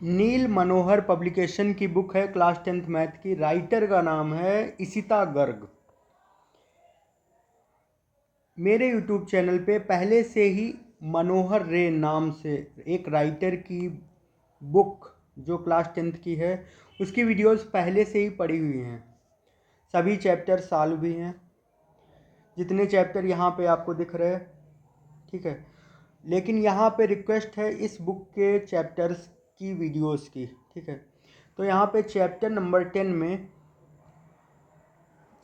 नील मनोहर publication की book है, class 10th math की। राइटर का नाम है इशिता गर्ग। मेरे यूट्यूब चैनल पे पहले से ही मनोहर रे नाम से एक राइटर की बुक जो क्लास 10th की है उसकी वीडियोस पहले से ही पड़ी हुई हैं। सभी चैप्टर सॉल्व भी हैं, जितने चैप्टर यहाँ पे आपको दिख रहे हैं, ठीक है। लेकिन यहाँ पे रिक्वेस्ट है इस बुक के चैप्टर्स की वीडियोस की, ठीक है। तो यहाँ पे चैप्टर नंबर 10 में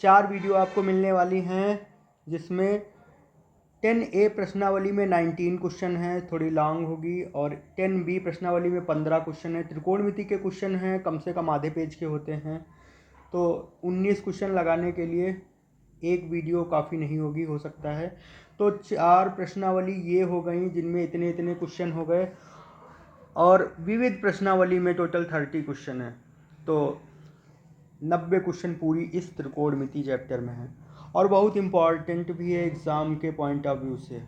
4 वीडियो आपको मिलने वाली हैं, जिसमें 10A प्रश्नावली में 19 क्वेश्चन है, थोड़ी लॉन्ग होगी, और 10B प्रश्नावली में 15 क्वेश्चन है। त्रिकोणमिति के क्वेश्चन हैं, कम से कम आधे पेज के होते हैं, तो 19 क्वेश्चन लगाने के लिए एक वीडियो काफ़ी नहीं होगी, हो सकता है। तो 4 प्रश्नावली ये हो गई जिनमें इतने इतने क्वेश्चन हो गए, और विविध प्रश्नावली में टोटल 30 क्वेश्चन है। तो 90 क्वेश्चन पूरी इस त्रिकोणमिति चैप्टर में है, और बहुत इम्पॉर्टेंट भी है एग्ज़ाम के पॉइंट ऑफ व्यू से,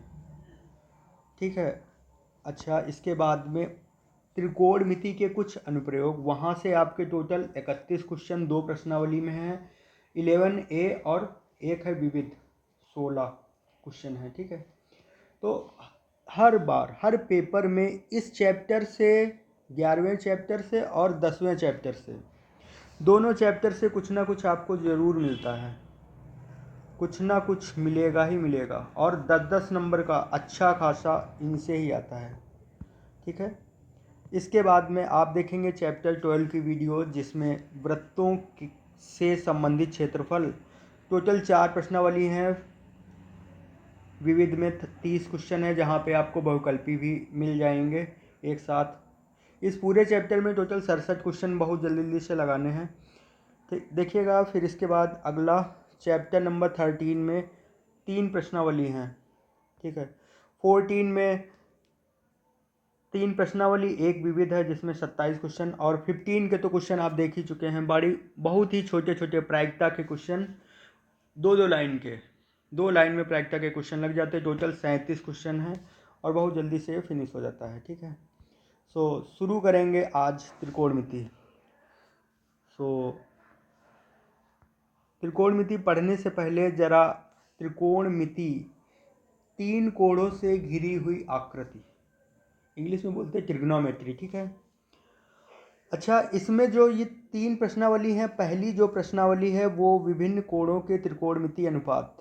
ठीक है। अच्छा, इसके बाद में त्रिकोणमिति के कुछ अनुप्रयोग, वहाँ से आपके टोटल 31 क्वेश्चन 2 प्रश्नावली में हैं, 11A और एक है विविध, 16 क्वेश्चन है, ठीक है। तो हर बार हर पेपर में इस चैप्टर से, 11वें चैप्टर से और 10वें चैप्टर से, दोनों चैप्टर से कुछ ना कुछ आपको ज़रूर मिलता है, कुछ ना कुछ मिलेगा ही मिलेगा, और 10-10 नंबर का अच्छा खासा इनसे ही आता है, ठीक है। इसके बाद में आप देखेंगे चैप्टर 12 की वीडियो, जिसमें वृत्तों से संबंधित क्षेत्रफल, टोटल 4 प्रश्नावली हैं। विविध में 30 क्वेश्चन है, जहाँ पे आपको बहुकल्पी भी मिल जाएंगे एक साथ। इस पूरे चैप्टर में टोटल 67 क्वेश्चन बहुत जल्दी जल्दी से लगाने हैं, देखिएगा। फिर इसके बाद अगला चैप्टर नंबर 13 में 3 प्रश्नावली हैं, ठीक है। 14 में 3 प्रश्नावली, एक विविध है जिसमें 27 क्वेश्चन, और 15 के तो क्वेश्चन आप देख ही चुके हैं, बड़ी बहुत ही छोटे छोटे प्रायिकता के क्वेश्चन, 2-2 लाइन के, 2 लाइन में प्रायिकता के क्वेश्चन लग जाते हैं। टोटल 37 क्वेश्चन हैं, और बहुत जल्दी से फिनिश हो जाता है, ठीक है। सो शुरू करेंगे आज त्रिकोणमिति। त्रिकोणमिति पढ़ने से पहले ज़रा त्रिकोणमिति 3 कोणों से घिरी हुई आकृति, इंग्लिश में बोलते हैं ट्रिग्नोमेट्री, ठीक है। अच्छा, इसमें जो ये 3 प्रश्नावली हैं, पहली जो प्रश्नावली है वो विभिन्न कोणों के त्रिकोणमिति अनुपात,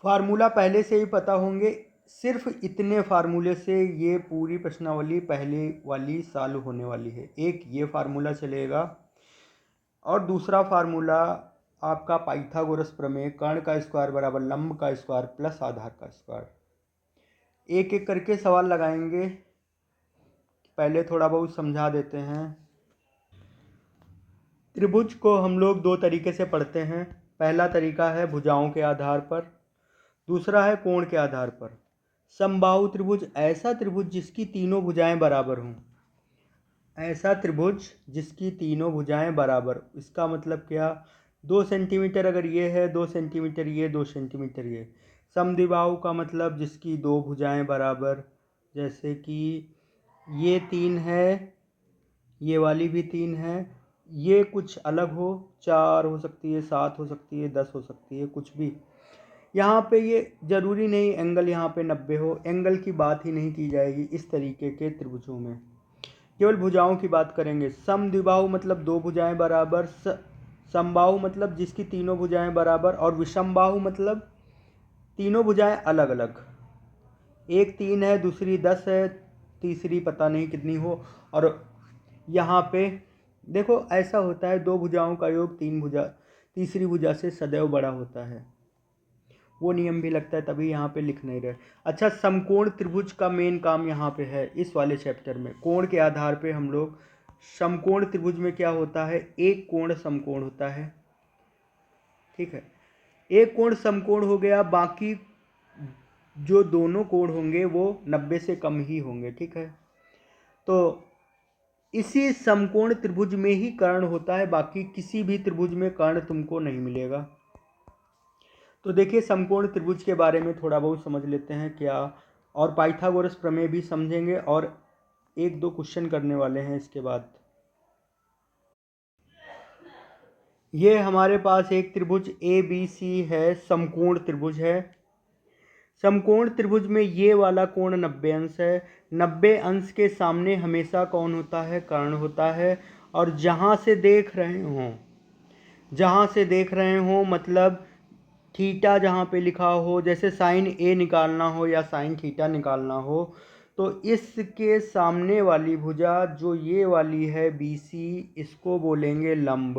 फार्मूला पहले से ही पता होंगे। सिर्फ इतने फार्मूले से ये पूरी प्रश्नावली पहले वाली सॉल्व होने वाली है। एक ये फार्मूला चलेगा, और दूसरा फार्मूला आपका पाइथागोरस प्रमेय, कर्ण का स्क्वायर बराबर लंब का स्क्वायर प्लस आधार का स्क्वायर। एक एक करके सवाल लगाएंगे, पहले थोड़ा बहुत समझा देते हैं। त्रिभुज को हम लोग 2 तरीके से पढ़ते हैं। पहला तरीका है भुजाओं के आधार पर, दूसरा है कोण के आधार पर। समबाहु त्रिभुज ऐसा त्रिभुज जिसकी तीनों भुजाएं बराबर हों, ऐसा त्रिभुज जिसकी तीनों भुजाएं बराबर, इसका मतलब क्या, 2 सेंटीमीटर अगर ये है, 2 सेंटीमीटर ये, 2 सेंटीमीटर ये। समद्विबाहु का मतलब जिसकी 2 भुजाएं बराबर, जैसे कि ये 3 है, ये वाली भी 3 है, ये कुछ अलग हो, 4 हो सकती है, 7 हो सकती है, 10 हो सकती है, कुछ भी। यहाँ पे ये ज़रूरी नहीं एंगल यहाँ पे 90 हो, एंगल की बात ही नहीं की जाएगी इस तरीके के त्रिभुजों में, केवल भुजाओं की बात करेंगे। समद्विबाहु मतलब 2 भुजाएं बराबर, समबाहु मतलब जिसकी तीनों भुजाएं बराबर, और विषमबाहु मतलब तीनों भुजाएं अलग अलग, एक 3 है, दूसरी 10 है, तीसरी पता नहीं कितनी हो। और यहाँ पे देखो ऐसा होता है, 2 भुजाओं का योग 3 भुजा, तीसरी भुजा से सदैव बड़ा होता है, वो नियम भी लगता है, तभी यहाँ पे लिख नहीं रहे। अच्छा, समकोण त्रिभुज का मेन काम यहाँ पे है इस वाले चैप्टर में। कोण के आधार पे हम लोग, समकोण त्रिभुज में क्या होता है, एक कोण समकोण होता है, ठीक है। एक कोण समकोण हो गया, बाकी जो दोनों कोण होंगे वो 90 से कम ही होंगे, ठीक है। तो इसी समकोण त्रिभुज में ही कर्ण होता है, बाकी किसी भी त्रिभुज में कर्ण तुमको नहीं मिलेगा। तो देखिए समकोण त्रिभुज के बारे में थोड़ा बहुत समझ लेते हैं क्या, और पाइथागोरस प्रमेय भी समझेंगे, और एक दो क्वेश्चन करने वाले हैं इसके बाद। ये हमारे पास एक त्रिभुज ए बी सी है, समकोण त्रिभुज है। समकोण त्रिभुज में ये वाला कोण 90 अंश है। 90 अंश के सामने हमेशा कौन होता है? कर्ण होता है। और जहाँ से देख रहे हो मतलब थीटा जहाँ पे लिखा हो, जैसे साइन ए निकालना हो या साइन थीटा निकालना हो, तो इसके सामने वाली भुजा जो ये वाली है BC, इसको बोलेंगे लंब।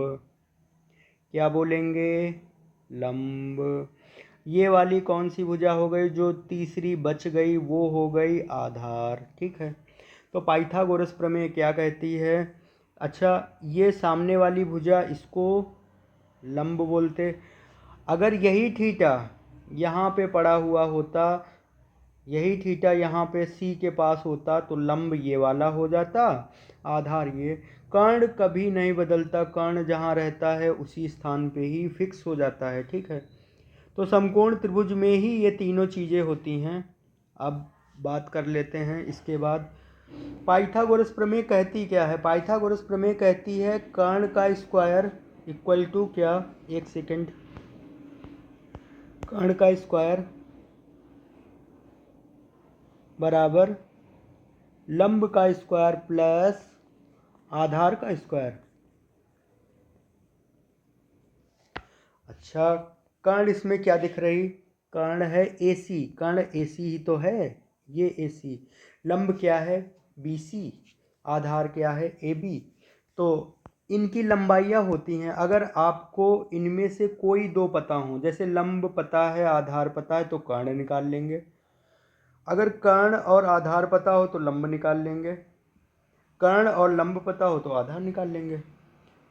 क्या बोलेंगे? लंब। ये वाली कौन सी भुजा हो गई? जो तीसरी बच गई वो हो गई आधार। ठीक है, तो पाइथागोरस प्रमेय क्या कहती है? अच्छा, ये सामने वाली भुजा इसको लंब बोलते। अगर यही थीटा यहाँ पे पड़ा हुआ होता, यही थीटा यहाँ पे C के पास होता, तो लंब ये वाला हो जाता, आधार ये। कर्ण कभी नहीं बदलता, कर्ण जहाँ रहता है उसी स्थान पे ही फिक्स हो जाता है। ठीक है, तो समकोण त्रिभुज में ही ये तीनों चीज़ें होती हैं। अब बात कर लेते हैं इसके बाद। पाइथागोरस प्रमेय कहती क्या है? पाइथागोरस प्रमेय कहती है कर्ण का स्क्वायर इक्वल टू क्या? एक सेकेंड। कर्ण का स्क्वायर बराबर लंब का स्क्वायर प्लस आधार का स्क्वायर। अच्छा, कर्ण इसमें क्या दिख रही? कर्ण है AC, कर्ण AC ही तो है, ये AC। लंब क्या है? BC। आधार क्या है? AB। तो इनकी लंबाइयाँ होती हैं। अगर आपको इनमें से कोई दो पता हो, जैसे लंब पता है आधार पता है, तो कर्ण निकाल लेंगे। अगर कर्ण और आधार पता हो तो लंब निकाल लेंगे, कर्ण और लंब पता हो तो आधार निकाल लेंगे।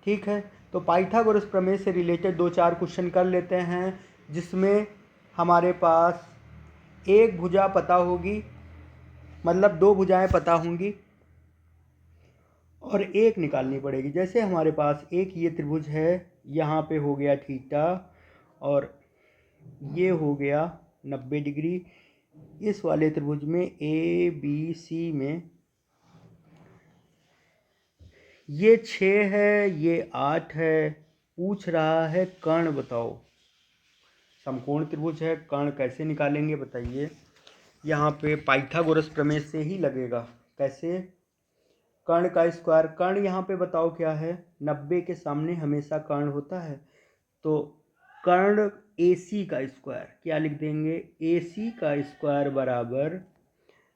ठीक है, तो पाइथागोरस प्रमेय से रिलेटेड दो चार क्वेश्चन कर लेते हैं, जिसमें हमारे पास एक भुजा पता होगी, मतलब दो भुजाएं पता होंगी और एक निकालनी पड़ेगी। जैसे हमारे पास एक ये त्रिभुज है, यहाँ पे हो गया थीटा और ये हो गया 90 डिग्री। इस वाले त्रिभुज में ABC में ये 6 है, ये 8 है। पूछ रहा है कर्ण बताओ। समकोण त्रिभुज है, कर्ण कैसे निकालेंगे बताइए। यहाँ पे पाइथागोरस प्रमेय से ही लगेगा। कैसे? कर्ण का स्क्वायर, कर्ण यहाँ पे बताओ क्या है? 90 के सामने हमेशा कर्ण होता है, तो कर्ण AC का स्क्वायर क्या लिख देंगे? AC का स्क्वायर बराबर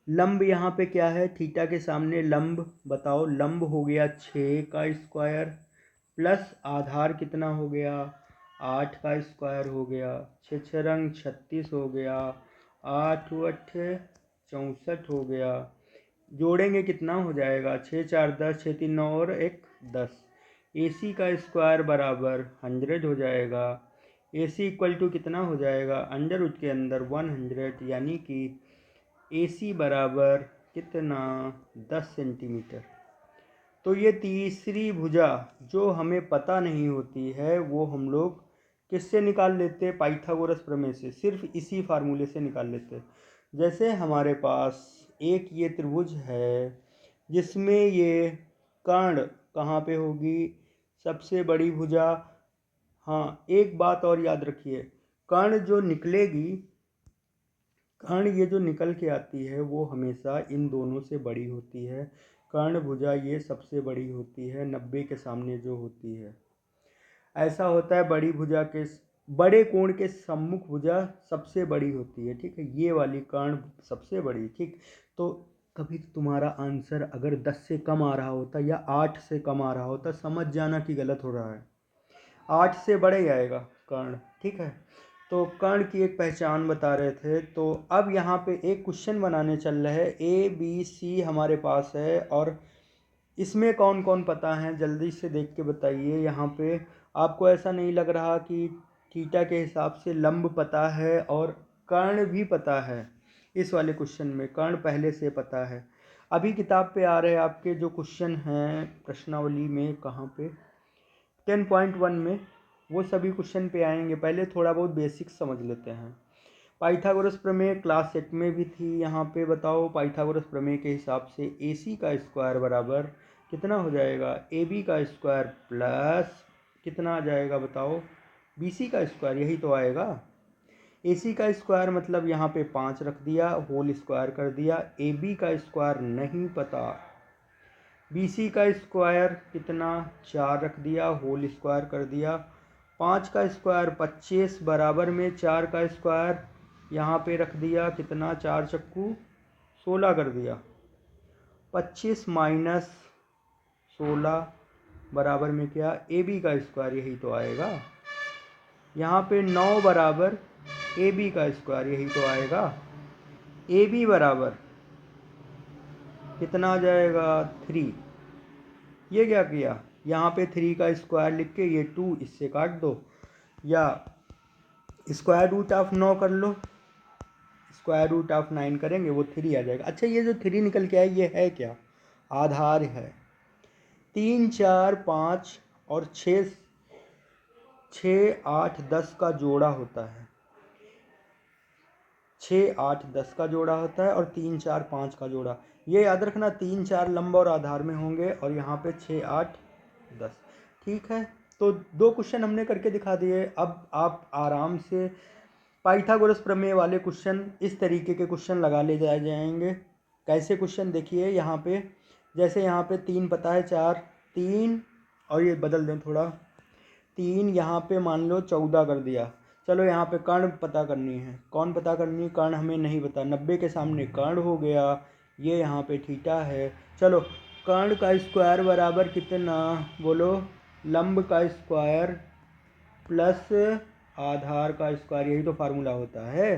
लंब यहाँ पे क्या है? थीटा के सामने लंब बताओ। लंब हो गया 6 का स्क्वायर प्लस आधार कितना हो गया? 8 का स्क्वायर हो गया। 6 6 रंग 36 हो गया। 8 8 64 हो गया। जोड़ेंगे कितना हो जाएगा? 6 4 10, 6 3 9 और 1 10। AC का स्क्वायर बराबर 100 हो जाएगा। AC इक्वल टू कितना हो जाएगा? अंडर रूट के अंदर 100, यानी कि AC बराबर कितना? 10 सेंटीमीटर। तो ये तीसरी भुजा जो हमें पता नहीं होती है, वो हम लोग किससे निकाल लेते? पाइथागोरस प्रमेय से, सिर्फ इसी फार्मूले से निकाल लेते। जैसे हमारे पास एक ये त्रिभुज है, जिसमें ये कर्ण कहाँ पे होगी? सबसे बड़ी भुजा। हाँ, एक बात और याद रखिए, कर्ण जो निकलेगी, कर्ण ये जो निकल के आती है वो हमेशा इन दोनों से बड़ी होती है। कर्ण भुजा ये सबसे बड़ी होती है 90 के सामने जो होती है। ऐसा होता है, बड़ी भुजा के बड़े कोण के सम्मुख भुजा सबसे बड़ी होती है। ठीक है, ये वाली कर्ण सबसे बड़ी। ठीक, तो कभी तुम्हारा आंसर अगर 10 से कम आ रहा होता या 8 से कम आ रहा होता, समझ जाना कि गलत हो रहा है। 8 से बड़े ही आएगा कर्ण। ठीक है, तो कर्ण की एक पहचान बता रहे थे। तो अब यहाँ पे एक क्वेश्चन बनाने चल रहे हैं। ABC हमारे पास है और इसमें कौन कौन पता है, जल्दी से देख के बताइए। यहाँ पे आपको ऐसा नहीं लग रहा कि थीटा के हिसाब से लंब पता है और कर्ण भी पता है? इस वाले क्वेश्चन में कर्ण पहले से पता है। अभी किताब पे आ रहे हैं आपके जो क्वेश्चन हैं प्रश्नावली में, कहाँ पे? 10.1 में वो सभी क्वेश्चन पे आएंगे। पहले थोड़ा बहुत बेसिक्स समझ लेते हैं। पाइथागोरस प्रमेय क्लास 8 में भी थी। यहाँ पे बताओ पाइथागोरस प्रमेय के हिसाब से AC का स्क्वायर बराबर कितना हो जाएगा, AB का स्क्वायर प्लस कितना आ जाएगा बताओ, BC का स्क्वायर, यही तो आएगा। AC का स्क्वायर मतलब यहाँ पे 5 रख दिया, होल स्क्वायर कर दिया। AB का स्क्वायर नहीं पता, BC का स्क्वायर कितना 4 रख दिया, होल स्क्वायर कर दिया। 5 का स्क्वायर 25 बराबर में 4 का स्क्वायर यहाँ पे रख दिया, कितना 4 चक्कू 16 कर दिया। 25 माइनस 16 बराबर में क्या, AB का स्क्वायर, यही तो आएगा। यहाँ पे 9 बराबर AB का स्क्वायर, यही तो आएगा। AB बराबर कितना आ जाएगा 3। ये क्या किया, यहाँ पे 3 का स्क्वायर लिख के ये 2 इससे काट दो, या स्क्वायर रूट ऑफ 9 कर लो, स्क्वायर रूट ऑफ 9 करेंगे वो 3 आ जाएगा। अच्छा ये जो 3 निकल के आए ये है क्या, आधार है। 3 4 5 और 6 8 10 का जोड़ा होता है, 6 8 10 का जोड़ा होता है, और 3 4 5 का जोड़ा। ये याद रखना 3 4 लंब और आधार में होंगे, और यहाँ पे 6 8 10। ठीक है, तो 2 क्वेश्चन हमने करके दिखा दिए। अब आप आराम से पाइथागोरस प्रमेय वाले क्वेश्चन, इस तरीके के क्वेश्चन लगा ले जाएंगे। कैसे क्वेश्चन देखिए, यहाँ पे जैसे यहाँ पे 3 पता है, 4 3, और ये बदल दें थोड़ा, 3 यहाँ पे मान लो 14 कर दिया। चलो यहाँ पे कर्ण पता करनी है, कौन पता करनी है, कर्ण हमें नहीं पता, 90 के सामने कर्ण हो गया, ये यहाँ पे थीटा है। चलो कर्ण का स्क्वायर बराबर कितना, बोलो, लंब का स्क्वायर प्लस आधार का स्क्वायर, यही तो फार्मूला होता है।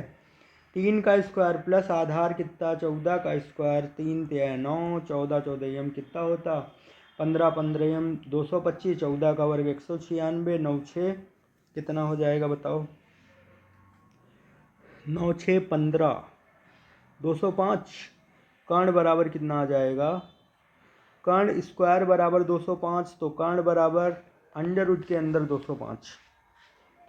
3 का स्क्वायर प्लस आधार कितना, 14 का स्क्वायर, 3 3 9, 14 14 यम कितना होता, 15 15 यम 225, 14 का वर्ग 196, 9 6 कितना हो जाएगा बताओ, 9 6 15, 205। कर्ण बराबर कितना आ जाएगा, कर्ण स्क्वायर बराबर 205, तो कर्ण बराबर अंडर रूट के अंदर 205।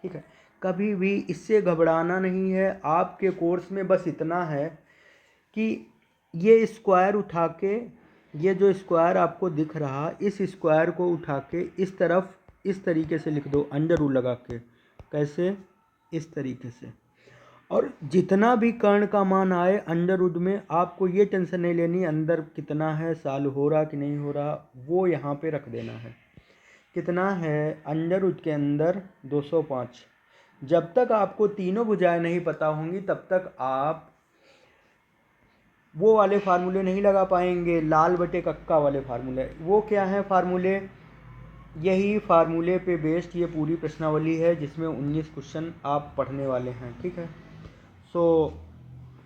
ठीक है, कभी भी इससे घबराना नहीं है। आपके कोर्स में बस इतना है कि ये स्क्वायर उठा के, ये जो स्क्वायर आपको दिख रहा, इस स्क्वायर को उठा के इस तरफ इस तरीके से लिख दो, अंडर रूट लगा के। कैसे, इस तरीके से। और जितना भी कर्ण का मान आए अंडर रूट में, आपको ये टेंशन नहीं लेनी अंदर कितना है, सॉल्व हो रहा कि नहीं हो रहा, वो यहाँ पे रख देना है। कितना है अंडर रूट के अंदर 205। जब तक आपको तीनों भुजाएं नहीं पता होंगी तब तक आप वो वाले फार्मूले नहीं लगा पाएंगे, लाल बटे कक्का वाले फार्मूले। वो क्या है फार्मूले, यही फार्मूले पे बेस्ड ये पूरी प्रश्नावली है, जिसमें 19 क्वेश्चन आप पढ़ने वाले हैं। ठीक है, सो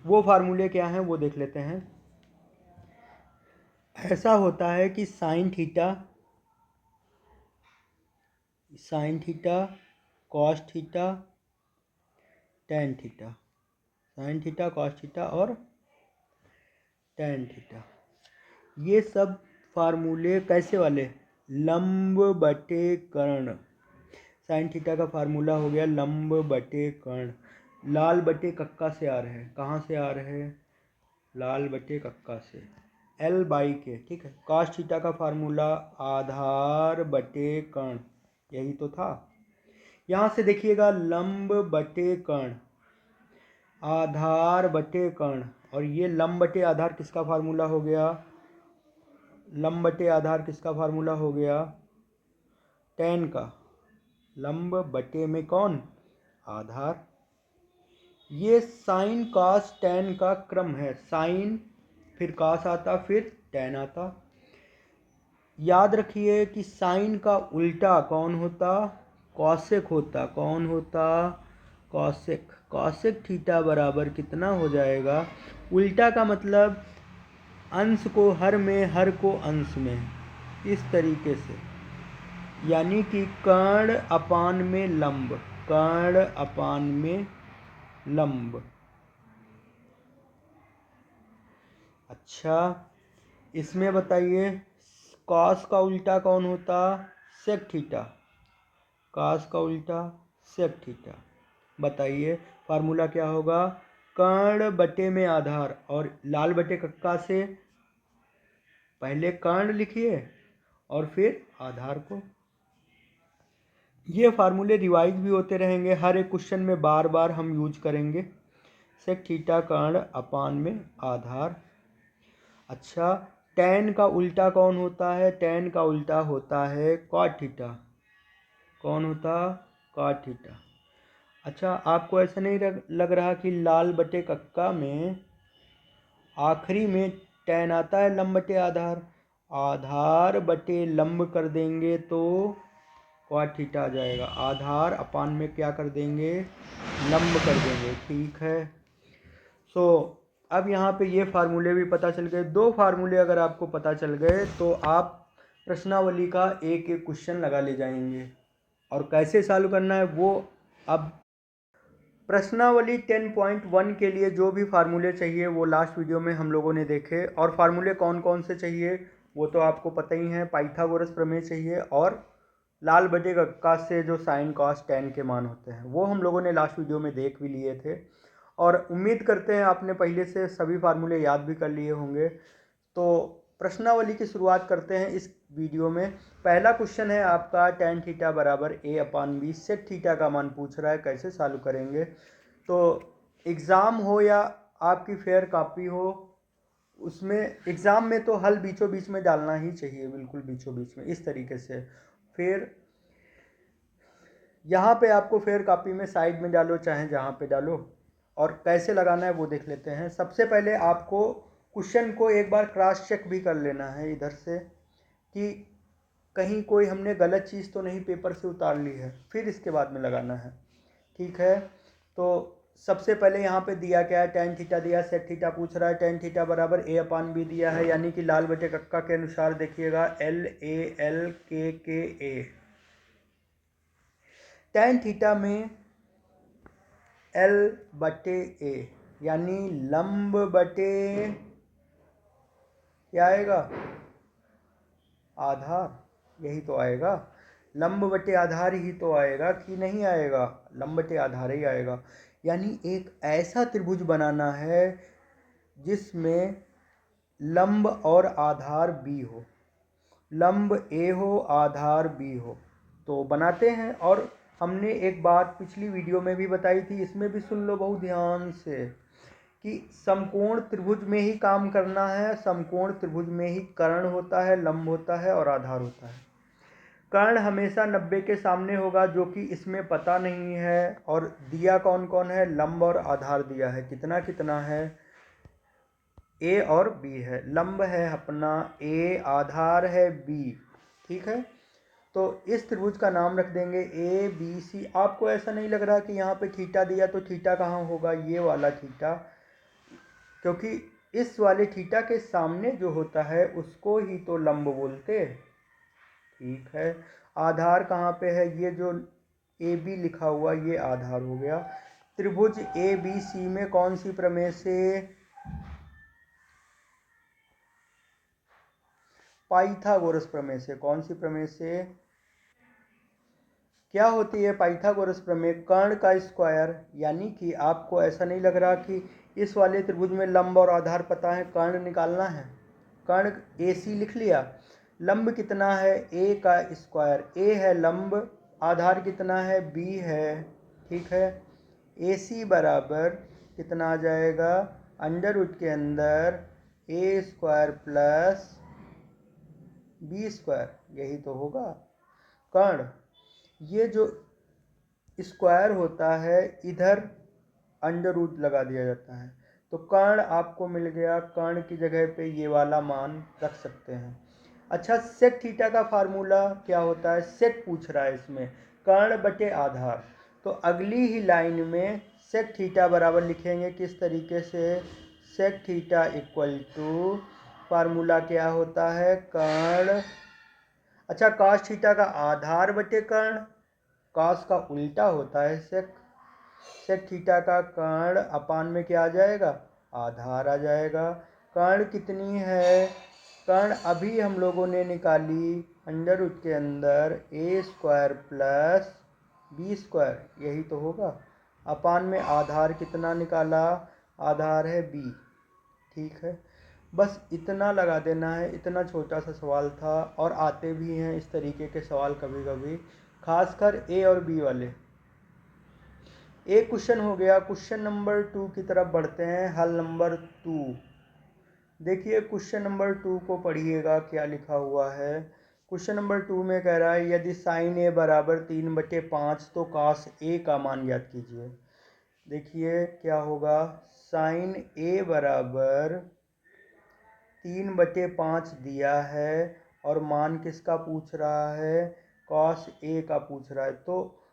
वो फार्मूले क्या हैं वो देख लेते हैं। ऐसा होता है कि sine theta cos theta tan theta, sine theta cos theta और टेन थीटा, ये सब फार्मूले कैसे वाले, लंब बटे कर्ण। साइन थीटा का फार्मूला हो गया लंब बटे कर्ण, लाल बटे कक्का से आ रहे हैं, कहाँ से आ रहे हैं, लाल बटे कक्का से, L बाई के। ठीक है, कॉस थीटा का फार्मूला आधार बटे कर्ण, यही तो था। यहाँ से देखिएगा लंब बटे कर्ण, आधार बटे कर्ण, और ये लंब बटे आधार किसका फार्मूला हो गया, लंब बटे आधार किसका फार्मूला हो गया, टेन का, लंब बटे में कौन, आधार। ये साइन कॉस टेन का क्रम है, साइन फिर कॉस आता फिर टेन आता। याद रखिए कि साइन का उल्टा कौन होता, कॉसेक होता, कौन होता, कॉसेक। कॉसेक थीटा बराबर कितना हो जाएगा, उल्टा का मतलब अंश को हर में, हर को अंश में, इस तरीके से। यानी कि कर्ण अपान में लंब, कर्ण अपान में लंब। अच्छा इसमें बताइए कॉस का उल्टा कौन होता, सेक थीटा, कॉस का उल्टा सेक थीटा। बताइए फार्मूला क्या होगा। कर्ण बटे में आधार, और लाल बटे कक्का से पहले कर्ण लिखिए और फिर आधार को। ये फार्मूले रिवाइज भी होते रहेंगे, हर एक क्वेश्चन में बार बार हम यूज करेंगे। सेक थीटा कर्ण अपान में आधार। अच्छा, tan का उल्टा कौन होता है? tan का उल्टा होता है cot थीटा। कौन होता? cot theta. अच्छा, आपको ऐसा नहीं लग रहा कि लाल बटे कक्का में आखिरी में tan आता है लंब बटे आधार? आधार बटे लंब कर देंगे तो cot थीटा आ जाएगा। आधार अपान में क्या कर देंगे? लंब कर देंगे। ठीक है। अब यहाँ पे ये फार्मूले भी पता चल गए। दो फार्मूले अगर आपको पता चल गए तो आप प्रश्नावली का एक एक क्वेश्चन लगा ले जाएंगे। और कैसे सॉल्व करना है वो अब प्रश्नावली 10.1 के लिए जो भी फार्मूले चाहिए वो लास्ट वीडियो में हम लोगों ने देखे। और फार्मूले कौन कौन से चाहिए वो तो आपको पता ही है। पाइथागोरस प्रमेय चाहिए और लाल बटे कक्का से जो साइन कॉस टेन के मान होते हैं वो हम लोगों ने लास्ट वीडियो में देख भी लिए थे। और उम्मीद करते हैं आपने पहले से सभी फार्मूले याद भी कर लिए होंगे। तो प्रश्नावली की शुरुआत करते हैं इस वीडियो में। पहला क्वेश्चन है आपका tan थीटा बराबर a upon B. Sec theta का मान पूछ रहा है, कैसे सॉल्व करेंगे। तो एग्ज़ाम हो या आपकी फेयर कॉपी हो, उसमें एग्ज़ाम में तो हल बीचों बीच में डालना ही चाहिए, बिल्कुल बीचों बीच में इस तरीके से। फिर यहाँ पे आपको फेयर कॉपी में साइड में डालो चाहे जहाँ पे डालो, और कैसे लगाना है वो देख लेते हैं। सबसे पहले आपको क्वेश्चन को एक बार क्रॉस चेक भी कर लेना है इधर से कि कहीं कोई हमने गलत चीज़ तो नहीं पेपर से उतार ली है, फिर इसके बाद में लगाना है। ठीक है। तो सबसे पहले यहाँ पे दिया क्या है? tan थीटा दिया, सेक थीटा पूछ रहा है। tan थीटा बराबर a अपान बी दिया है, यानी कि लाल बटे कक्का के अनुसार देखिएगा LALKKA। tan थीटा में L बटे a यानी लंब बटे क्या आएगा? आधार। यही तो आएगा, लंब बटे आधार ही तो आएगा कि नहीं आएगा? लंब बटे आधार ही आएगा। यानी एक ऐसा त्रिभुज बनाना है जिसमें लंब और आधार b हो, लंब a हो आधार b हो। तो बनाते हैं। और हमने एक बात पिछली वीडियो में भी बताई थी, इसमें भी सुन लो बहुत ध्यान से, कि समकोण त्रिभुज में ही काम करना है। समकोण त्रिभुज में ही कर्ण होता है, लंब होता है और आधार होता है। कर्ण हमेशा 90 के सामने होगा, जो कि इसमें पता नहीं है। और दिया कौन कौन है? लंब और आधार दिया है। कितना कितना है? a और b है। लंब है अपना a, आधार है b। ठीक है। तो इस त्रिभुज का नाम रख देंगे ए बी सी। आपको ऐसा नहीं लग रहा कि यहाँ पे थीटा दिया तो थीटा कहाँ होगा? ये वाला थीटा, क्योंकि इस वाले थीटा के सामने जो होता है उसको ही तो लंब बोलते। ठीक है। आधार कहाँ पे है? ये जो ए बी लिखा हुआ ये आधार हो गया। त्रिभुज ए बी सी में कौन सी प्रमेय से? पाइथागोरस प्रमेय से। कौन सी प्रमेय से? क्या होती है पाइथागोरस प्रमेय? कर्ण का स्क्वायर। यानी कि आपको ऐसा नहीं लग रहा कि इस वाले त्रिभुज में लंब और आधार पता है, कर्ण निकालना है। कर्ण ए सी लिख लिया। लंब कितना है? ए का स्क्वायर। ए है लंब, आधार कितना है? बी है। ठीक है। ए सी बराबर कितना आ जाएगा? अंडर रूट के अंदर ए स्क्वायर प्लस बी स्क्वायर। यही तो होगा कर्ण। ये जो स्क्वायर होता है इधर अंडर रूट लगा दिया जाता है, तो कर्ण आपको मिल गया। कर्ण की जगह पे ये वाला मान रख सकते हैं। अच्छा, सेक थीटा का फार्मूला क्या होता है? सेक पूछ रहा है इसमें, कर्ण बटे आधार। तो अगली ही लाइन में सेक थीटा बराबर लिखेंगे किस तरीके से? Sec theta equal to formula क्या होता है? कर्ण। अच्छा, कॉस थीटा का आधार बटे कर्ण। कॉस का उल्टा होता है सेक। सेक थीटा का कर्ण अपान में क्या आ जाएगा? आधार आ जाएगा। कर्ण कितनी है? कर्ण अभी हम लोगों ने निकाली अंडर रूट के अंदर ए स्क्वायर प्लस बी स्क्वायर। यही तो होगा। अपान में आधार कितना निकाला, आधार है b। ठीक है, बस इतना लगा देना है। इतना छोटा सा सवाल था और आते भी हैं इस तरीके के सवाल कभी कभी, खासकर ए और बी वाले। एक क्वेश्चन हो गया। क्वेश्चन नंबर 2 की तरफ बढ़ते हैं। हल नंबर 2। देखिए क्वेश्चन नंबर 2 को पढ़िएगा क्या लिखा हुआ है। क्वेश्चन नंबर 2 में कह रहा है यदि साइन ए बराबर 3/5 तो कास ए का मान ज्ञात कीजिए। देखिए क्या होगा, साइन ए बराबर 3/5 दिया है और मान किसका पूछ रहा है, कॉस ए का पूछ रहा है। तो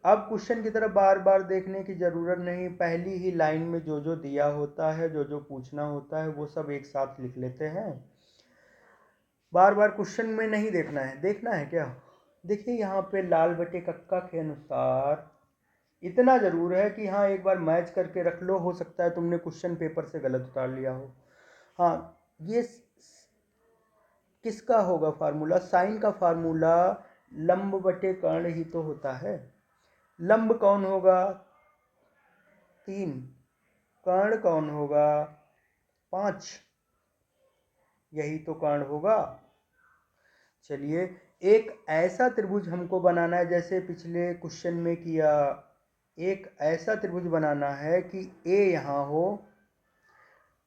अब क्वेश्चन की तरफ बार बार देखने की ज़रूरत नहीं, पहली ही लाइन में जो जो दिया होता है, जो जो पूछना होता है वो सब एक साथ लिख लेते हैं। बार बार क्वेश्चन में नहीं देखना है। देखना है क्या, देखिए यहाँ पे लाल बटे कक्का के अनुसार इतना ज़रूर है कि हाँ एक बार मैच करके रख लो, हो सकता है तुमने क्वेश्चन पेपर से गलत उतार लिया हो। हाँ, ये किसका होगा फार्मूला, साइन का फार्मूला लंब बटे कर्ण ही तो होता है। लंब कौन होगा, 3, कर्ण कौन होगा, 5, यही तो कर्ण होगा। चलिए एक ऐसा त्रिभुज हमको बनाना है जैसे पिछले क्वेश्चन में किया। एक ऐसा त्रिभुज बनाना है कि ए यहाँ हो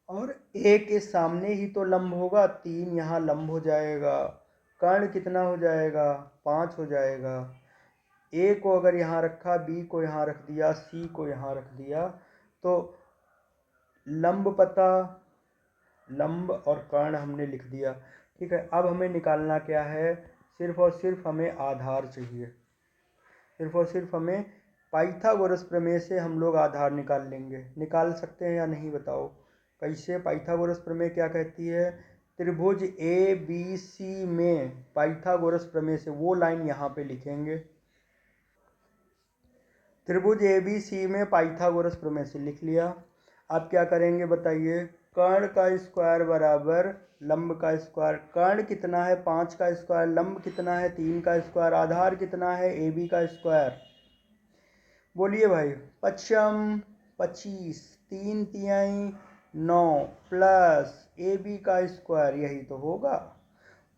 और ए के सामने ही तो लंब होगा, 3 यहाँ लंब हो जाएगा। कर्ण कितना हो जाएगा, 5 हो जाएगा। ए को अगर यहाँ रखा, बी को यहाँ रख दिया, सी को यहाँ रख दिया, तो लंब पता, लंब और कर्ण हमने लिख दिया। ठीक है, अब हमें निकालना क्या है, सिर्फ और सिर्फ हमें आधार चाहिए। सिर्फ और सिर्फ हमें पाइथागोरस प्रमेय से हम लोग आधार निकाल लेंगे। निकाल सकते हैं या नहीं बताओ कैसे। पाइथागोरस प्रमेय क्या कहती है, त्रिभुज ए बी सी में पाइथागोरस प्रमेय से, वो लाइन यहाँ पे लिखेंगे। त्रिभुज ए बी सी में पाइथागोरस प्रमेय से लिख लिया। अब क्या करेंगे बताइए, कर्ण का स्क्वायर बराबर लंब का स्क्वायर। कर्ण कितना है, 5 का स्क्वायर, लंब कितना है, 3 का स्क्वायर, आधार कितना है, ए बी का स्क्वायर। बोलिए भाई, पचम 25, 3 तिहाई 9 प्लस ए बी का स्क्वायर, यही तो होगा।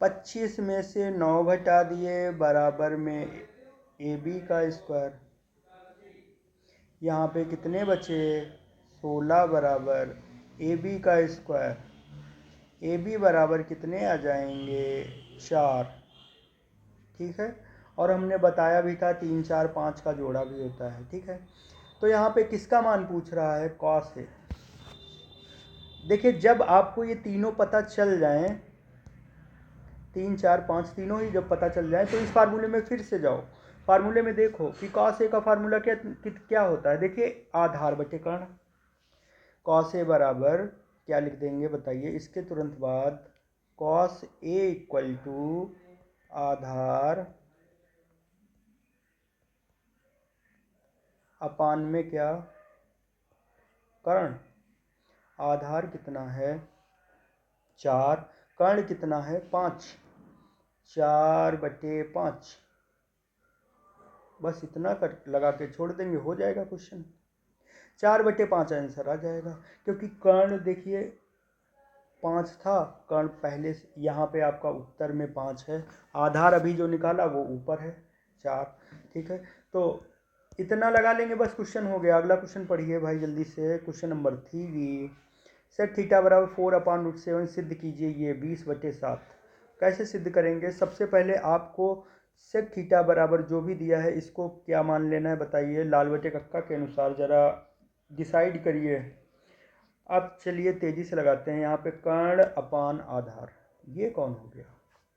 25 में से 9 घटा दिए, बराबर में ए बी का स्क्वायर। यहाँ पे कितने बचे, 16 बराबर ए बी का स्क्वायर। ए बी बराबर कितने आ जाएंगे, 4। ठीक है, और हमने बताया भी था 3 4 5 का जोड़ा भी होता है। ठीक है, तो यहाँ पे किसका मान पूछ रहा है, कॉस है। देखिए जब आपको ये तीनों पता चल जाएं, 3 4 5 तीनों ही जब पता चल जाए, तो इस फार्मूले में फिर से जाओ। फार्मूले में देखो कि कॉस ए का फार्मूला क्या होता है। देखिए आधार बटे कर्ण, कॉस ए बराबर क्या लिख देंगे बताइए, इसके तुरंत बाद कॉस ए इक्वल टू आधार अपान में क्या, कर्ण। आधार कितना है, 4, कर्ण कितना है, 5, 4/5। बस इतना कर लगा के छोड़ देंगे, हो जाएगा क्वेश्चन। 4/5 आंसर आ जाएगा, क्योंकि कर्ण देखिए 5 था, कर्ण पहले से यहाँ पे आपका उत्तर में 5 है, आधार अभी जो निकाला वो ऊपर है 4। ठीक है, तो इतना लगा लेंगे, बस क्वेश्चन हो गया। अगला क्वेश्चन पढ़िए भाई जल्दी से। क्वेश्चन नंबर 3, सेक थीटा बराबर 4/√7 सिद्ध कीजिए ये 20/7। कैसे सिद्ध करेंगे, सबसे पहले आपको सेक थीटा बराबर जो भी दिया है इसको क्या मान लेना है बताइए, लाल बटे कक्का के अनुसार ज़रा डिसाइड करिए। अब चलिए तेज़ी से लगाते हैं। यहाँ पे कर्ण अपान आधार, ये कौन हो गया,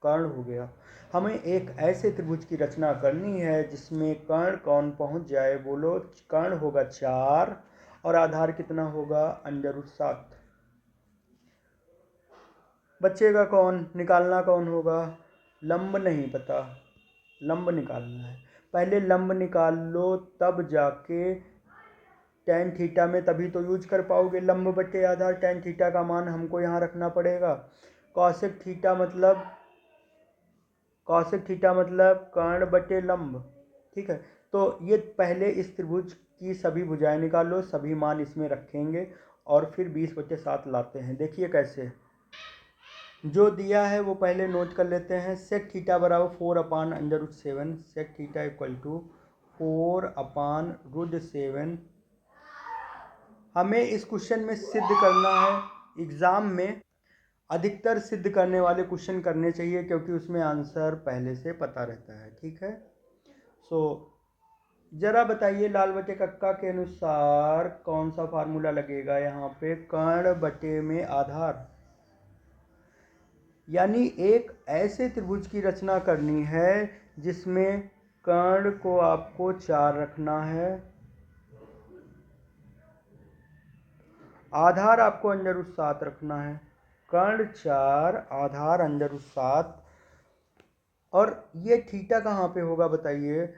कर्ण हो गया। हमें एक ऐसे त्रिभुज की रचना करनी है जिसमें कर्ण कौन पहुँच जाए, बोलो। कर्ण होगा 4 और आधार कितना होगा, √7। बचेगा कौन, निकालना कौन होगा, लंब नहीं पता, लंब निकालना है। पहले लंब निकाल लो तब जाके टेन थीटा में तभी तो यूज कर पाओगे लंब बटे आधार। टेन थीटा का मान हमको यहाँ रखना पड़ेगा। कॉसेक थीटा मतलब, कॉसेक थीटा मतलब कर्ण बटे लंब। ठीक है, तो ये पहले इस त्रिभुज की सभी भुजाएं निकालो, सभी मान इसमें रखेंगे और फिर 20/7 लाते हैं। देखिए कैसे, जो दिया है वो पहले नोट कर लेते हैं। सेक थीटा बराबर 4/√7, सेक थीटा इक्वल टू 4/√7। हमें इस क्वेश्चन में सिद्ध करना है, एग्ज़ाम में अधिकतर सिद्ध करने वाले क्वेश्चन करने चाहिए क्योंकि उसमें आंसर पहले से पता रहता है। ठीक है, सो जरा बताइए लाल बटे कक्का के अनुसार कौन सा फार्मूला लगेगा यहाँ पे। कर्ण बटे में आधार, यानी एक ऐसे त्रिभुज की रचना करनी है जिसमें कर्ण को आपको 4 रखना है, आधार आपको √7 रखना है। कर्ण 4, आधार √7। और ये थीटा कहाँ पे होगा बताइए।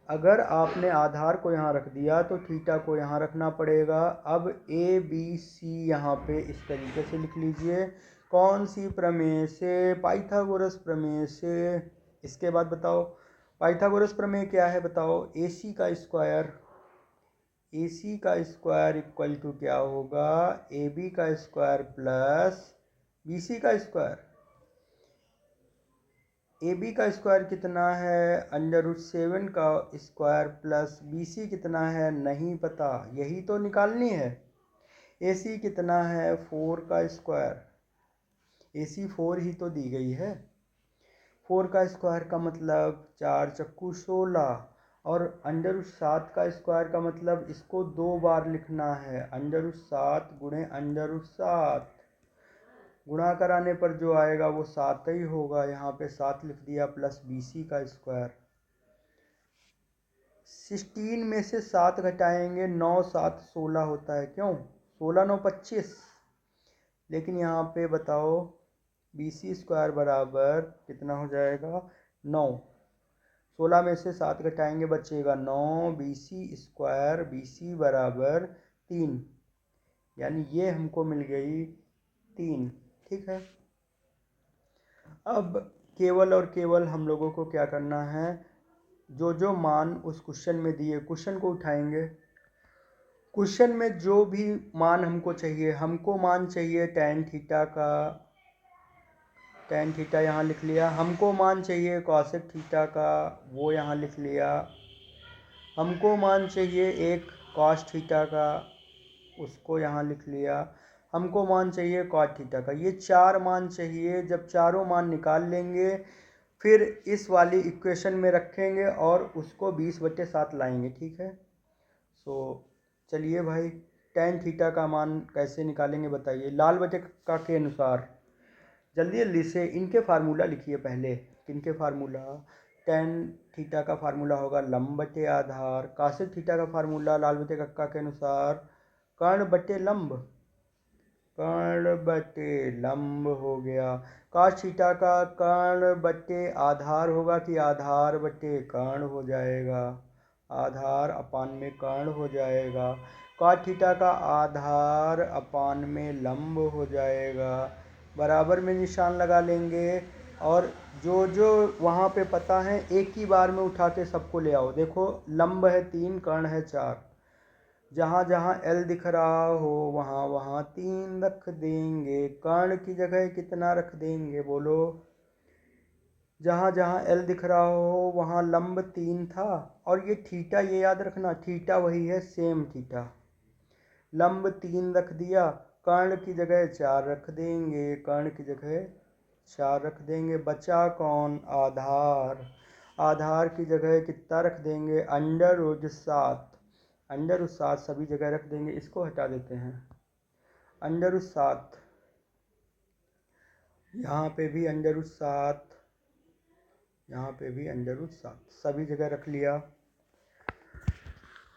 अगर आपने आधार को यहाँ रख दिया तो थीटा को यहाँ रखना पड़ेगा। अब ए बी सी यहाँ पे इस तरीके से लिख लीजिए। कौन सी प्रमेय से? पाइथागोरस प्रमेय से। इसके बाद बताओ पाइथागोरस प्रमेय क्या है बताओ। ए सी का स्क्वायर, ए सी का स्क्वायर इक्वल टू क्या होगा, ए बी का स्क्वायर प्लस बी सी का स्क्वायर। ए बी का स्क्वायर कितना है, √7 का स्क्वायर प्लस बी सी कितना है नहीं पता, यही तो निकालनी है। ए सी कितना है, 4 का स्क्वायर, ए सी 4 ही तो दी गई है। 4 का स्क्वायर का मतलब 4 चक्कू 16, और √7 का स्क्वायर का मतलब इसको 2 बार लिखना है, √7 गुणे √7। गुणा कराने पर जो आएगा वो 7 ही होगा, यहाँ पे 7 लिख दिया, प्लस बी सी का स्क्वायर। 16 में से 7 घटाएंगे, 9 7 16 होता है, क्यों 16 9 25। लेकिन यहाँ पे बताओ बी सी स्क्वायर बराबर कितना हो जाएगा 9। 16 में से 7 घटाएंगे बचेगा 9, B C square, B C बराबर 3, यानी ये हमको मिल गई 3। ठीक है, अब केवल और केवल हम लोगों को क्या करना है, जो जो मान उस क्वेश्चन में दिए, क्वेश्चन को उठाएंगे। क्वेश्चन में जो भी मान हमको चाहिए, हमको मान चाहिए tan थीटा का, tan थीटा यहाँ लिख लिया। हमको मान चाहिए cosec थीटा का, वो यहाँ लिख लिया। हमको मान चाहिए एक cos थीटा का, उसको यहाँ लिख लिया। हमको मान चाहिए cot थीटा का। ये 4 मान चाहिए। जब चारों मान निकाल लेंगे फिर इस वाली इक्वेशन में रखेंगे और उसको 20/7 लाएंगे। ठीक है, सो चलिए भाई, tan थीटा का मान कैसे निकालेंगे बताइए लाल बटे का के अनुसार। जल्दी जल्दी से इनके फार्मूला लिखिए पहले। किनके फार्मूला, tan थीटा का फार्मूला होगा लंब बटे आधार, cosec थीटा का फार्मूला लाल बटे कक्का के अनुसार कर्ण बटे लंब, कर्ण बटे लंब हो गया। cos थीटा का कर्ण बटे आधार होगा कि आधार बटे कर्ण हो जाएगा, आधार अपान में कर्ण हो जाएगा। cot थीटा का आधार अपान में लंब हो जाएगा। बराबर में निशान लगा लेंगे और जो जो वहाँ पे पता है एक ही बार में उठा के सबको ले आओ। देखो लंब है 3, कर्ण है 4, जहाँ जहाँ L दिख रहा हो वहाँ वहाँ 3 रख देंगे। कर्ण की जगह कितना रख देंगे बोलो। जहाँ जहाँ L दिख रहा हो वहाँ लंब 3 था, और ये थीटा ये याद रखना, थीटा वही है सेम थीटा। लंब 3 रख दिया, कर्ण की जगह 4 रख देंगे, कर्ण की जगह 4 रख देंगे। बचा कौन, आधार। आधार की जगह कितना रख देंगे, √7, √7 सभी जगह रख देंगे। इसको हटा देते हैं, √7, यहाँ पे भी √7, यहाँ पे भी √7, सभी जगह रख लिया।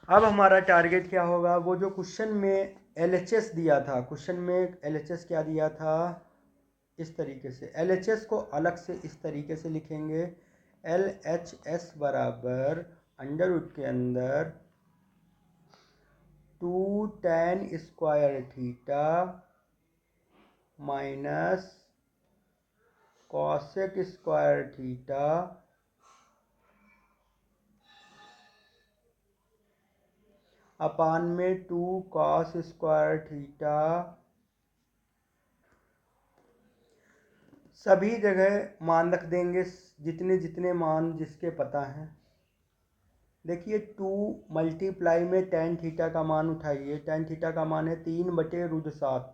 अब हमारा टारगेट क्या होगा, वो जो क्वेश्चन में LHS दिया था, क्वेश्चन में LHS क्या दिया था, इस तरीके से। LHS को अलग से इस तरीके से लिखेंगे, LHS बराबर अंडर के अंदर 2 tan square theta minus cosec square theta upon में 2 cos स्क्वायर थीटा। सभी जगह मान रख देंगे, जितने जितने मान जिसके पता हैं। देखिए 2 मल्टीप्लाई में टेन थीटा का मान उठाइए। टेन थीटा का मान है 3/√7।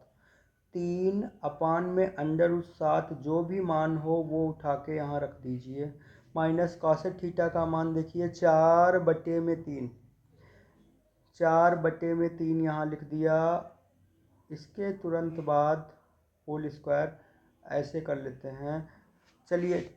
3 अपान में अंडर रूट 7, जो भी मान हो वो उठा के यहाँ रख दीजिए। माइनस कॉसेक थीटा का मान देखिए 4/3। 4/3 यहाँ लिख दिया। इसके तुरंत बाद होल स्क्वायर ऐसे कर लेते हैं। चलिए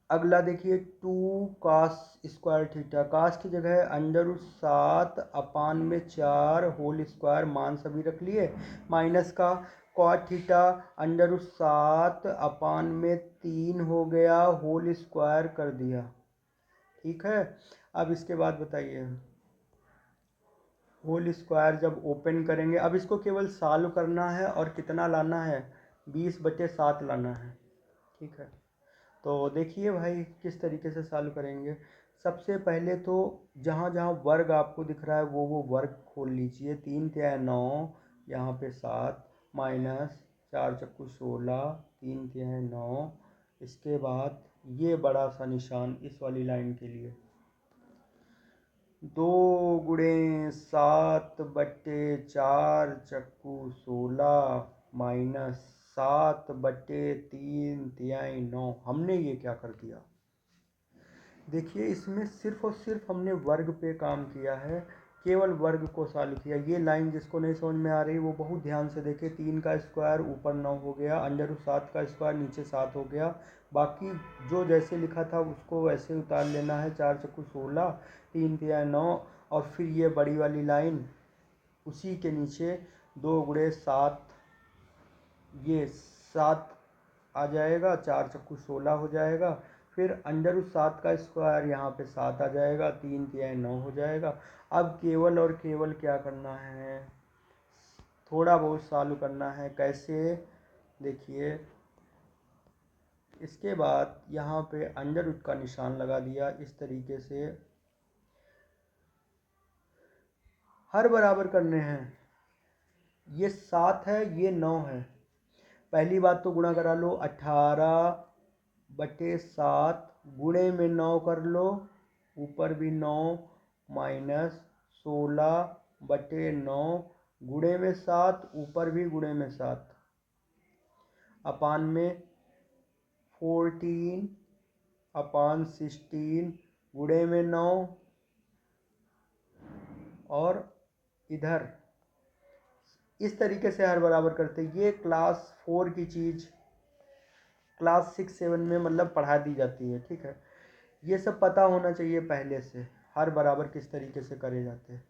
अगला देखिए 2 cos स्क्वायर थीटा। कास की जगह अंडर रूट 7 अपान में 4 होल स्क्वायर, मान सभी रख लिए। माइनस का कॉट थीटा अंडर रूट 7 अपान में 3 हो गया, होल स्क्वायर कर दिया। ठीक है, अब इसके बाद बताइए होल स्क्वायर जब ओपन करेंगे, अब इसको केवल सॉल्व करना है और कितना लाना है, 20/7 लाना है। ठीक है, तो देखिए भाई किस तरीके से सॉल्व करेंगे। सबसे पहले तो जहाँ जहाँ वर्ग आपको दिख रहा है वो वर्ग खोल लीजिए। 3×9, यहाँ पे 7, माइनस 4×16, 3×9। इसके बाद ये बड़ा सा निशान इस वाली लाइन के लिए, 2×7/4×16 माइनस 7/3×9। हमने ये क्या कर दिया, देखिए इसमें सिर्फ और सिर्फ हमने वर्ग पे काम किया है, केवल वर्ग को सॉल्व किया। ये लाइन जिसको नहीं समझ में आ रही वो बहुत ध्यान से देखे। 3 का स्क्वायर ऊपर 9 हो गया, अंडर रूट 7 का स्क्वायर नीचे 7 हो गया। बाकी जो जैसे लिखा था उसको वैसे उतार लेना है। 4×16, 3×9, और फिर ये बड़ी वाली लाइन उसी के नीचे 2×7, ये 7 आ जाएगा, 4×16 हो जाएगा। फिर अंडर रूट 7 का स्क्वायर, यहाँ पे 7 आ जाएगा, 3×9 हो जाएगा। अब केवल और केवल क्या करना है, थोड़ा बहुत सॉल्व करना है। कैसे, देखिए इसके बाद यहाँ पे अंडर रूट का निशान लगा दिया इस तरीके से। हर बराबर करने हैं, ये 7 है ये 9 है। पहली बात तो गुणा करा लो, 18/7 गुणे में 9 कर लो, ऊपर भी 9, माइनस 16/9 गुणे में 7, ऊपर भी गुणे में 7, अपान में 14/16 गुणे में 9, और इधर इस तरीके से हर बराबर करते। ये क्लास 4 की चीज़ क्लास 6-7 में मतलब पढ़ा दी जाती है। ठीक है, ये सब पता होना चाहिए पहले से, हर बराबर किस तरीके से करे जाते हैं।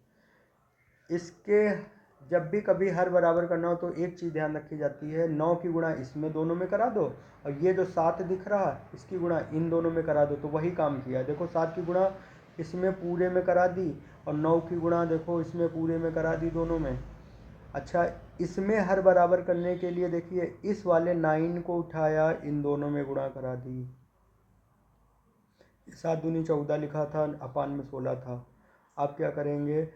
इसके जब भी कभी हर बराबर करना हो तो एक चीज़ ध्यान रखी जाती है, 9 की गुणा इसमें दोनों में करा दो, और ये जो 7 दिख रहा है इसकी गुणा इन दोनों में करा दो, तो वही काम किया। देखो 7 की गुणा इसमें पूरे में करा दी, और 9 की गुणा देखो इसमें पूरे में करा दी, दोनों में। अच्छा, इसमें हर बराबर करने के लिए देखिए इस वाले 9 को उठाया, इन दोनों में गुणा करा दी। 7×2 14 लिखा था, अपान में 16 था। अब क्या करेंगे,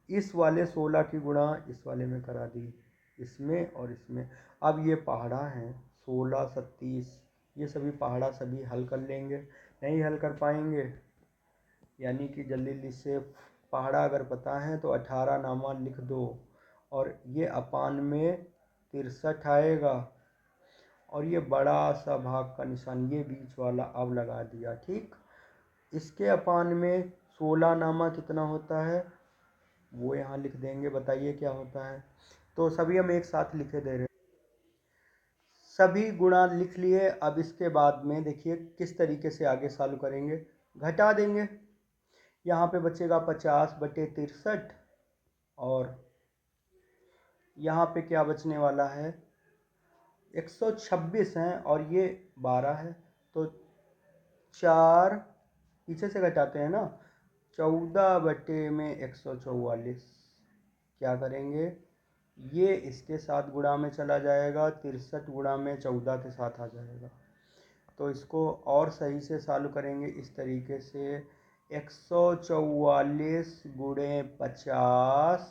इस वाले 16 की गुणा इस वाले में करा दी, इसमें और इसमें। अब ये पहाड़ा हैं 16, 37, ये सभी पहाड़ा सभी हल कर लेंगे। नहीं हल कर पाएंगे, यानी कि जल्दी जल्दी से पहाड़ा अगर पता है तो 18 नामा लिख दो, और ये अपान में 63 आएगा, और ये बड़ा सा भाग का निशान ये बीच वाला अब लगा दिया। ठीक, इसके अपान में 16 नामा कितना होता है वो यहाँ लिख देंगे, बताइए क्या होता है। तो सभी हम एक साथ लिखे दे रहे हैं, सभी गुणा लिख लिए। अब इसके बाद में देखिए किस तरीके से आगे सॉल्व करेंगे, घटा देंगे। यहाँ पे बचेगा 50/63, और यहाँ पे क्या बचने वाला है, 126 हैं, और ये 12 है, तो 4 पीछे से घटाते हैं ना, 14/144। क्या करेंगे, ये इसके साथ गुणा में चला जाएगा, 63 गुणा में 14 के साथ आ जाएगा। तो इसको और सही से सॉल्व करेंगे इस तरीके से, 144 गुणे 50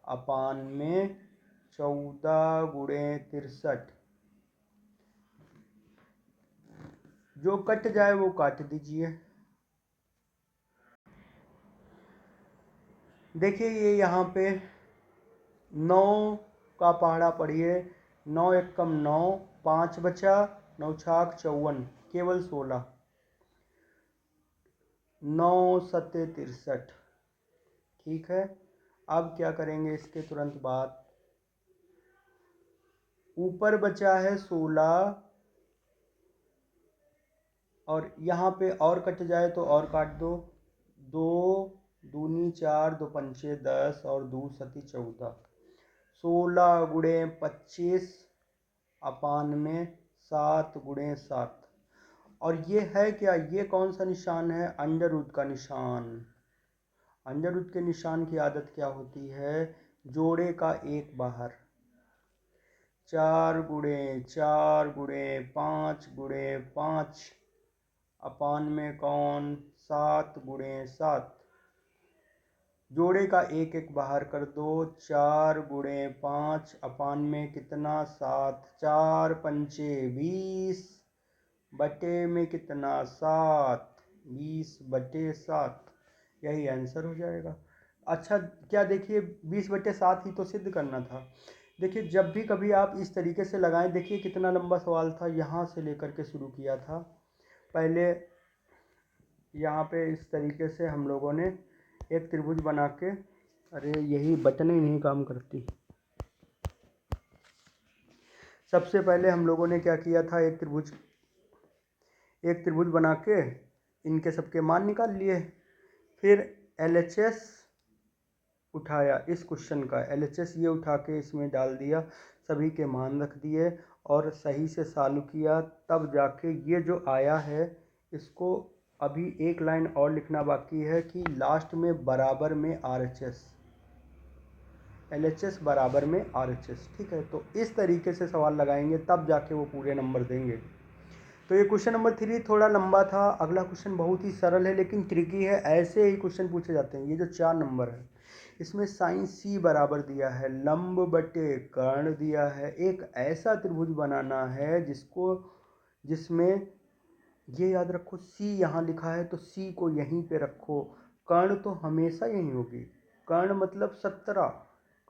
अपान में 14 गुणे 63। जो कट जाए वो काट दीजिए। देखिए ये यहाँ पे 9 का पहाड़ा पढ़िए, 9 एकम 9, 5 बचा, 9 छाक 54, केवल 16, 9 सत्ते 63। ठीक है, अब क्या करेंगे इसके तुरंत बाद, ऊपर बचा है 16 और यहाँ पे और कट जाए तो और काट दो, 2 दूनी 4, 2 पंचे 10 और 2 सती 14, 16 गुणे 25 अपान में 7 गुणे 7। और ये है क्या, ये कौन सा निशान है, अंडर रूट का निशान। अंडर रूट के निशान की आदत क्या होती है, जोड़े का एक बाहर, 4 गुणे 4 गुणे 5 गुणे 5 अपान में कौन, 7 गुणे 7। जोड़े का एक एक बाहर कर दो, 4 गुणे 5 अपान में कितना, 7, 4 पंचे 20 बटे में कितना, 7, 20 बटे 7, यही आंसर हो जाएगा। अच्छा क्या देखिए 20 बटे 7 ही तो सिद्ध करना था। देखिए जब भी कभी आप इस तरीके से लगाएं, देखिए कितना लंबा सवाल था, यहाँ से लेकर के शुरू किया था। पहले यहाँ पे इस तरीके से हम लोगों ने एक त्रिभुज बना के, अरे यही बटन ही नहीं काम करती। सबसे पहले हम लोगों ने क्या किया था, एक त्रिभुज बना के इनके सबके मान निकाल लिए। फिर LHS उठाया, इस क्वेश्चन का LHS ये उठा के इसमें डाल दिया, सभी के मान रख दिए और सही से सॉल्व किया, तब जाके ये जो आया है इसको अभी एक लाइन और लिखना बाकी है कि लास्ट में बराबर में RHS, LHS बराबर में RHS। ठीक है, तो इस तरीके से सवाल लगाएंगे तब जाके वो पूरे नंबर देंगे। तो ये क्वेश्चन नंबर 3 थोड़ा लंबा था। अगला क्वेश्चन बहुत ही सरल है लेकिन ट्रिकी है, ऐसे ही क्वेश्चन पूछे जाते हैं। ये जो 4 नंबर है इसमें साइन C बराबर दिया है, लंब बटे कर्ण दिया है, एक ऐसा त्रिभुज बनाना है जिसमें ये याद रखो C यहाँ लिखा है तो C को यहीं पे रखो, कर्ण तो हमेशा यहीं होगी, कर्ण मतलब 17,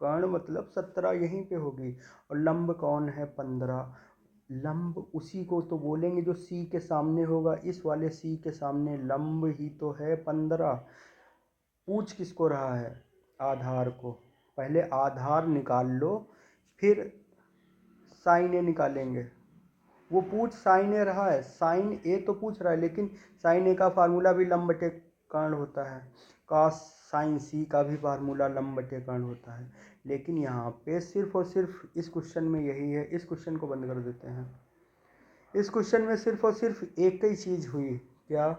कर्ण मतलब 17 यहीं पे होगी। और लंब कौन है, 15, लंब उसी को तो बोलेंगे जो C के सामने होगा, इस वाले C के सामने लंब ही तो है 15। पूछ किसको रहा है, आधार को। पहले आधार निकाल लो फिर साइन ए निकालेंगे। वो पूछ साइन ए रहा है, साइन ए तो पूछ रहा है, लेकिन साइन ए का फार्मूला भी लंब बटे कर्ण होता है, कॉस साइन सी का भी फार्मूला लंब बटे कर्ण होता है। लेकिन यहाँ पे सिर्फ और सिर्फ इस क्वेश्चन में यही है। इस क्वेश्चन को बंद कर देते हैं। इस क्वेश्चन में सिर्फ और सिर्फ एक ही चीज़ हुई, क्या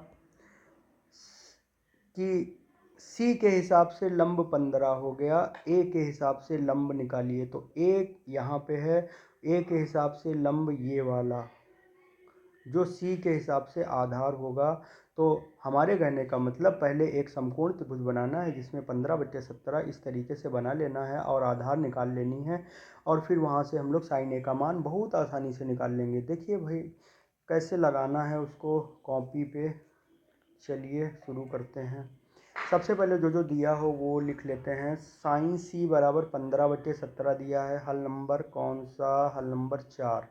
कि सी के हिसाब से लंब 15 हो गया, ए के हिसाब से लंब निकालिए, तो एक यहाँ पे है, ए के हिसाब से लंब ये वाला जो सी के हिसाब से आधार होगा। तो हमारे कहने का मतलब पहले एक समकोण त्रिभुज बनाना है जिसमें 15/17 इस तरीके से बना लेना है और आधार निकाल लेनी है, और फिर वहाँ से हम लोग साइन ए का मान बहुत आसानी से निकाल लेंगे। देखिए भाई कैसे लगाना है उसको कॉपी पे। चलिए शुरू करते हैं। सबसे पहले जो जो दिया हो वो लिख लेते हैं। साइन C बराबर 15/17 दिया है। हल नंबर कौन सा, हल नंबर 4।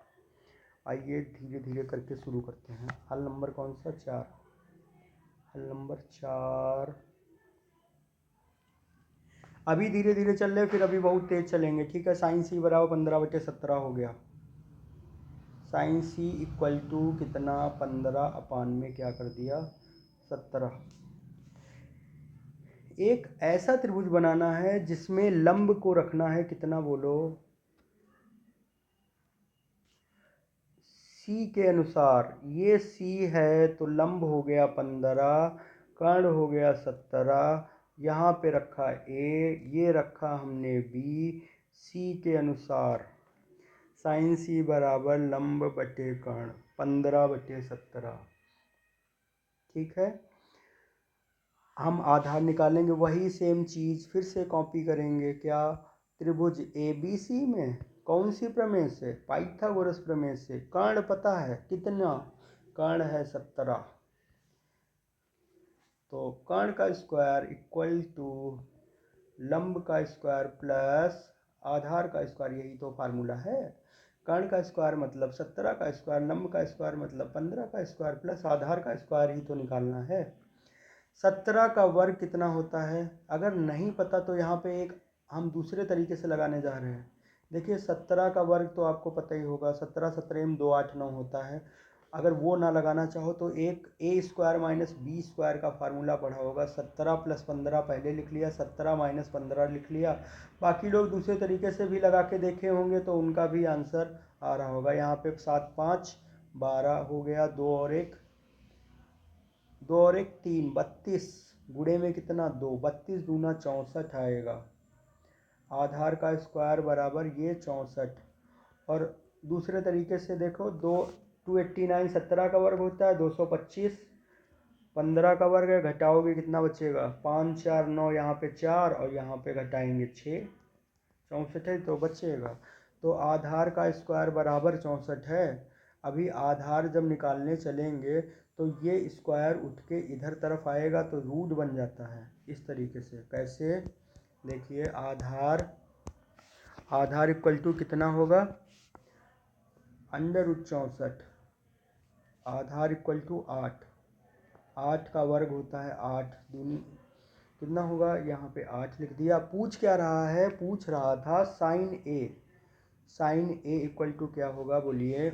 आइए धीरे धीरे करके शुरू करते हैं। हल नंबर कौन सा, 4। हल नंबर 4। अभी धीरे धीरे चल रहे, फिर अभी बहुत तेज चलेंगे। ठीक है, साइन C बराबर 15/17 हो गया। साइन C इक्वल टू कितना, 15 अपान में क्या कर दिया, 17। एक ऐसा त्रिभुज बनाना है जिसमें लंब को रखना है कितना, बोलो, C के अनुसार। ये C है तो लंब हो गया 15, कर्ण हो गया 17, यहाँ पे रखा A, ये रखा हमने B। C के अनुसार साइन C बराबर लंब बटे कर्ण 15/17। ठीक है, हम आधार निकालेंगे, वही सेम चीज़ फिर से कॉपी करेंगे। क्या? त्रिभुज ABC में कौन सी प्रमेय से? पाइथागोरस प्रमेय से। कर्ण पता है कितना? कर्ण है 17। तो कर्ण का स्क्वायर इक्वल टू लंब का स्क्वायर प्लस आधार का स्क्वायर, यही तो फार्मूला है। कर्ण का स्क्वायर मतलब 17 का स्क्वायर, लंब का स्क्वायर मतलब 15 का स्क्वायर, प्लस आधार का स्क्वायर ही तो निकालना है। 17 का वर्ग कितना होता है? अगर नहीं पता तो यहाँ पे एक हम दूसरे तरीके से लगाने जा रहे हैं। देखिए 17 का वर्ग तो आपको पता ही होगा, 17 17 2 8 9 होता है। अगर वो ना लगाना चाहो तो एक ए स्क्वायर माइनस बी स्क्वायर का फार्मूला पढ़ा होगा। 17 प्लस 15 पहले लिख लिया, 17 माइनस 15 लिख लिया। बाकी लोग दूसरे तरीके से भी लगा के देखे होंगे तो उनका भी आंसर आ रहा होगा। यहाँ पे 7 5 12 हो गया, 2 और 1 3 32, गुणे में कितना? 2, 32 दूना 64 आएगा। आधार का स्क्वायर बराबर ये 64। और दूसरे तरीके से देखो, 289, 17 का वर्ग होता है 225, 15 का वर्ग है, घटाओगे कितना बचेगा? 5 4 9, यहाँ पे 4 और यहाँ पे घटाएंगे 6, 64 है तो बचेगा। तो आधार का स्क्वायर बराबर 64 है। अभी आधार जब निकालने चलेंगे तो ये स्क्वायर उठ के इधर तरफ आएगा तो रूट बन जाता है इस तरीके से। कैसे? देखिए आधार इक्वल टू कितना होगा? Under root 64। आधार इक्वल टू 8, 8 का वर्ग होता है 8 दूनी कितना होगा? यहाँ पे 8 लिख दिया। पूछ क्या रहा है? पूछ रहा था sine A. Sine A equal to क्या होगा बोलिए?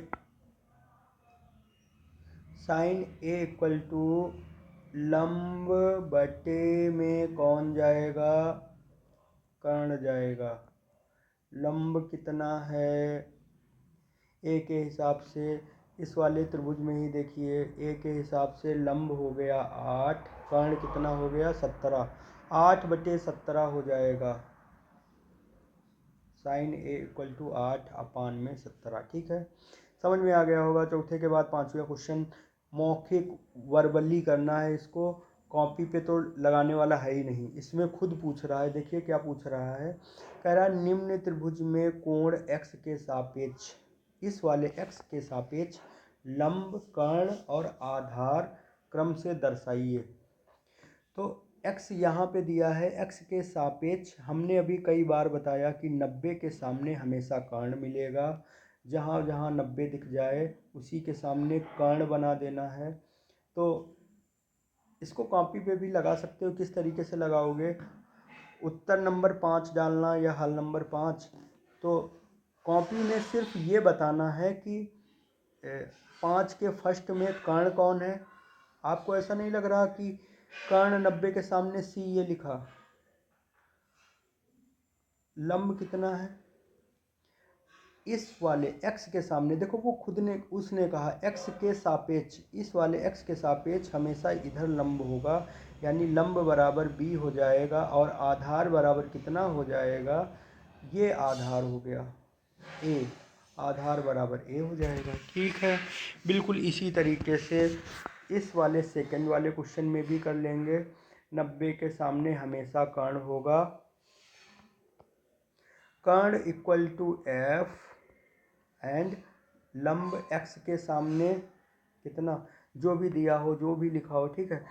साइन ए इक्वल टू लंब बटे में कौन जाएगा? कर्ण जाएगा। लंब कितना है? ए के हिसाब से इस वाले त्रिभुज में ही देखिए, ए के हिसाब से लंब हो गया 8, कर्ण कितना हो गया? 17। 8 बटे 17 हो जाएगा। साइन ए इक्वल टू 8 अपान में 17। ठीक है, समझ में आ गया होगा। चौथे के बाद पांचवा क्वेश्चन मौखिक वर्बली करना है। इसको कॉपी पे तो लगाने वाला है ही नहीं, इसमें खुद पूछ रहा है। देखिए क्या पूछ रहा है। कह रहा है निम्न त्रिभुज में कोण x के सापेक्ष, इस वाले x के सापेक्ष लंब, कर्ण और आधार क्रम से दर्शाइए। तो x यहाँ पे दिया है, x के सापेक्ष हमने अभी कई बार बताया कि 90 के सामने हमेशा कर्ण मिलेगा। जहाँ जहाँ 90 दिख जाए उसी के सामने कर्ण बना देना है। तो इसको कॉपी पे भी लगा सकते हो। किस तरीके से लगाओगे? उत्तर नंबर 5 डालना या हल नंबर 5। तो कॉपी में सिर्फ ये बताना है कि 5 के फर्स्ट में कर्ण कौन है। आपको ऐसा नहीं लग रहा कि कर्ण 90 के सामने सी ये लिखा? लंब कितना है? इस वाले x के सामने देखो, वो खुद ने उसने कहा x के सापेक्ष, इस वाले x के सापेक्ष हमेशा इधर लंब होगा, यानी लंब बराबर b हो जाएगा। और आधार बराबर कितना हो जाएगा? ये आधार हो गया a, आधार बराबर a हो जाएगा। ठीक है, बिल्कुल इसी तरीके से इस वाले सेकंड वाले क्वेश्चन में भी कर लेंगे। 90 के सामने हमेशा कर्ण होगा। कर्ण इक्वल टू f एंड लंब x के सामने कितना, जो भी दिया हो, जो भी लिखा हो। ठीक है,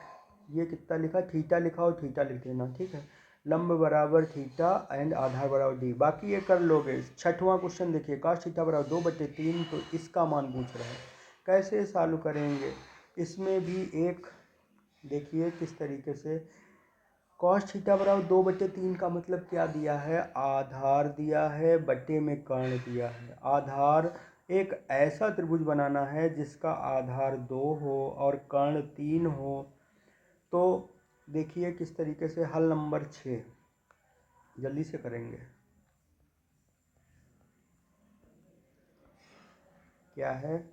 ये कितना लिखा? थीटा लिखा हो, थीटा लिख देना। ठीक है, लंब बराबर थीटा एंड आधार बराबर d। बाकी ये कर लोगे। छठवां क्वेश्चन देखिए, cos थीटा बराबर 2/3। तो इसका मान पूछ रहे हैं, कैसे सॉल्व करेंगे? इसमें भी एक देखिए किस तरीके से। cos थीटा बराबर 2/3 का मतलब क्या दिया है? आधार दिया है, बटे में कर्ण दिया है। आधार एक ऐसा त्रिभुज बनाना है जिसका आधार 2 हो और कर्ण 3 हो। तो देखिए किस तरीके से। हल नंबर 6 जल्दी से करेंगे। क्या है?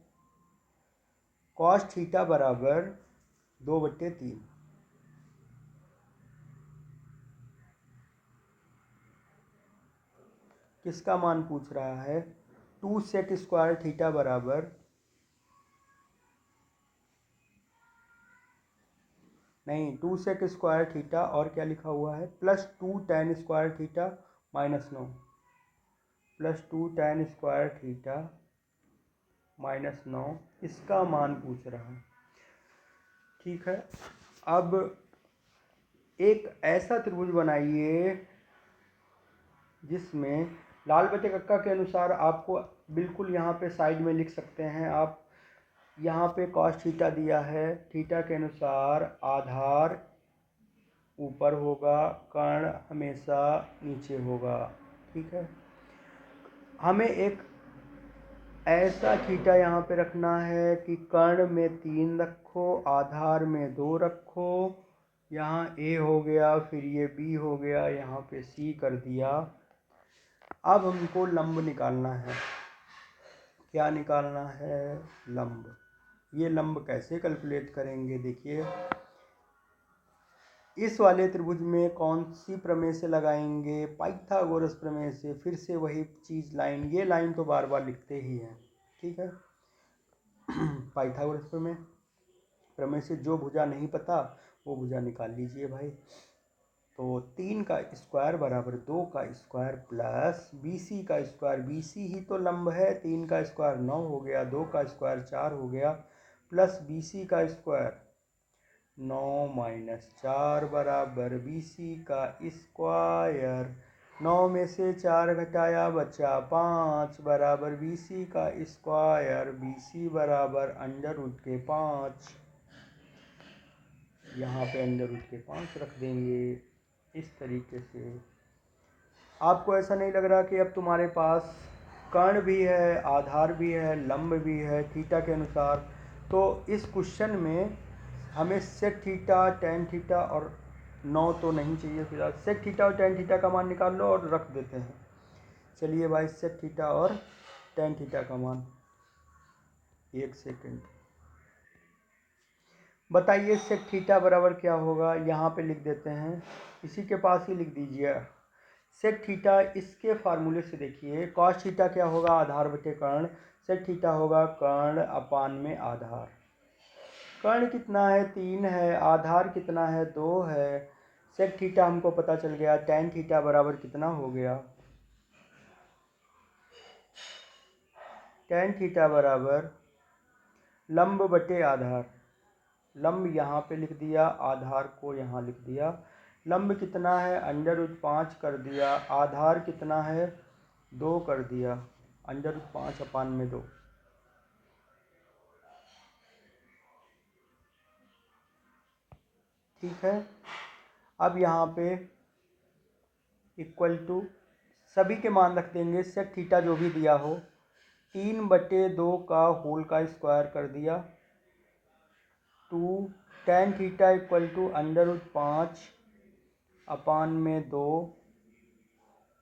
cos थीटा बराबर 2/3। किसका मान पूछ रहा है? 2 सेक स्क्वायर थीटा बराबर नहीं, 2 सेक स्क्वायर थीटा और क्या लिखा हुआ है plus 2 tan square theta minus 9, plus 2 tan square theta minus 9, इसका मान पूछ रहा है। ठीक है, अब एक ऐसा त्रिभुज बनाइए जिसमें लाल बटे कक्का के अनुसार आपको बिल्कुल यहाँ पे साइड में लिख सकते हैं आप, यहाँ पे कॉस थीटा दिया है, थीटा के अनुसार आधार ऊपर होगा, कर्ण हमेशा नीचे होगा। ठीक है, हमें एक ऐसा थीटा यहाँ पे रखना है कि कर्ण में 3 रखो, आधार में 2 रखो, यहाँ A हो गया, फिर ये B हो गया, यहाँ पे C कर दिया। अब हमको लंब निकालना है। क्या निकालना है? लंब। ये लंब कैसे कैलकुलेट करेंगे? देखिए, इस वाले त्रिभुज में कौन सी प्रमेय से लगाएंगे? पाइथागोरस प्रमेय से। फिर से वही चीज़ लाइन, ये लाइन तो बार बार लिखते ही हैं। ठीक है, पाइथागोरस प्रमेय से जो भुजा नहीं पता वो भुजा निकाल लीजिए भाई। तो 3 का स्क्वायर बराबर 2 का स्क्वायर प्लस BC का स्क्वायर, BC ही तो लंब है, 3 का स्क्वायर 9 हो गया, 2 का स्क्वायर 4 हो गया, प्लस BC का स्क्वायर 9 माइनस 4 बराबर BC का स्क्वायर, 9 में से 4 घटाया बचा 5 बराबर BC का स्क्वायर, BC बराबर अंडर रूट के 5, यहाँ पे अंडर रूट के 5 रख देंगे। इस तरीके से आपको ऐसा नहीं लग रहा कि अब तुम्हारे पास कर्ण भी है, आधार भी है, लंब भी है थीटा के अनुसार? तो इस क्वेश्चन में हमें सेक थीटा, टेन थीटा और 9 तो नहीं चाहिए फिलहाल। सेक थीटा और टेन थीटा का मान निकाल लो और रख देते हैं। चलिए भाई, सेक थीटा और टेन थीटा का मान, एक सेकेंड बताइए। सेक थीटा बराबर क्या होगा? यहाँ पे लिख देते हैं, इसी के पास ही लिख दीजिए। सेक थीटा इसके फार्मूले से देखिए, कॉस थीटा क्या होगा? आधार बटे कर्ण। सेक थीटा होगा कर्ण अपान में आधार। कर्ण कितना है? 3 है। आधार कितना है? 2 है। सेक थीटा हमको पता चल गया। टेन थीटा बराबर कितना हो गया? टेन थीटा बराबर लंब बटे आधार। लंब यहाँ पे लिख दिया, आधार को यहाँ लिख दिया। लंब कितना है? अंडर रूट 5 कर दिया। आधार कितना है? 2 कर दिया। अंडर रूट 5 अपान में 2। ठीक है, अब यहाँ पे इक्वल टू सभी के मान रख देंगे। सेक थीटा जो भी दिया हो, 3/2 का होल का स्क्वायर कर दिया, 2 tan theta equal to under root 5 upon में 2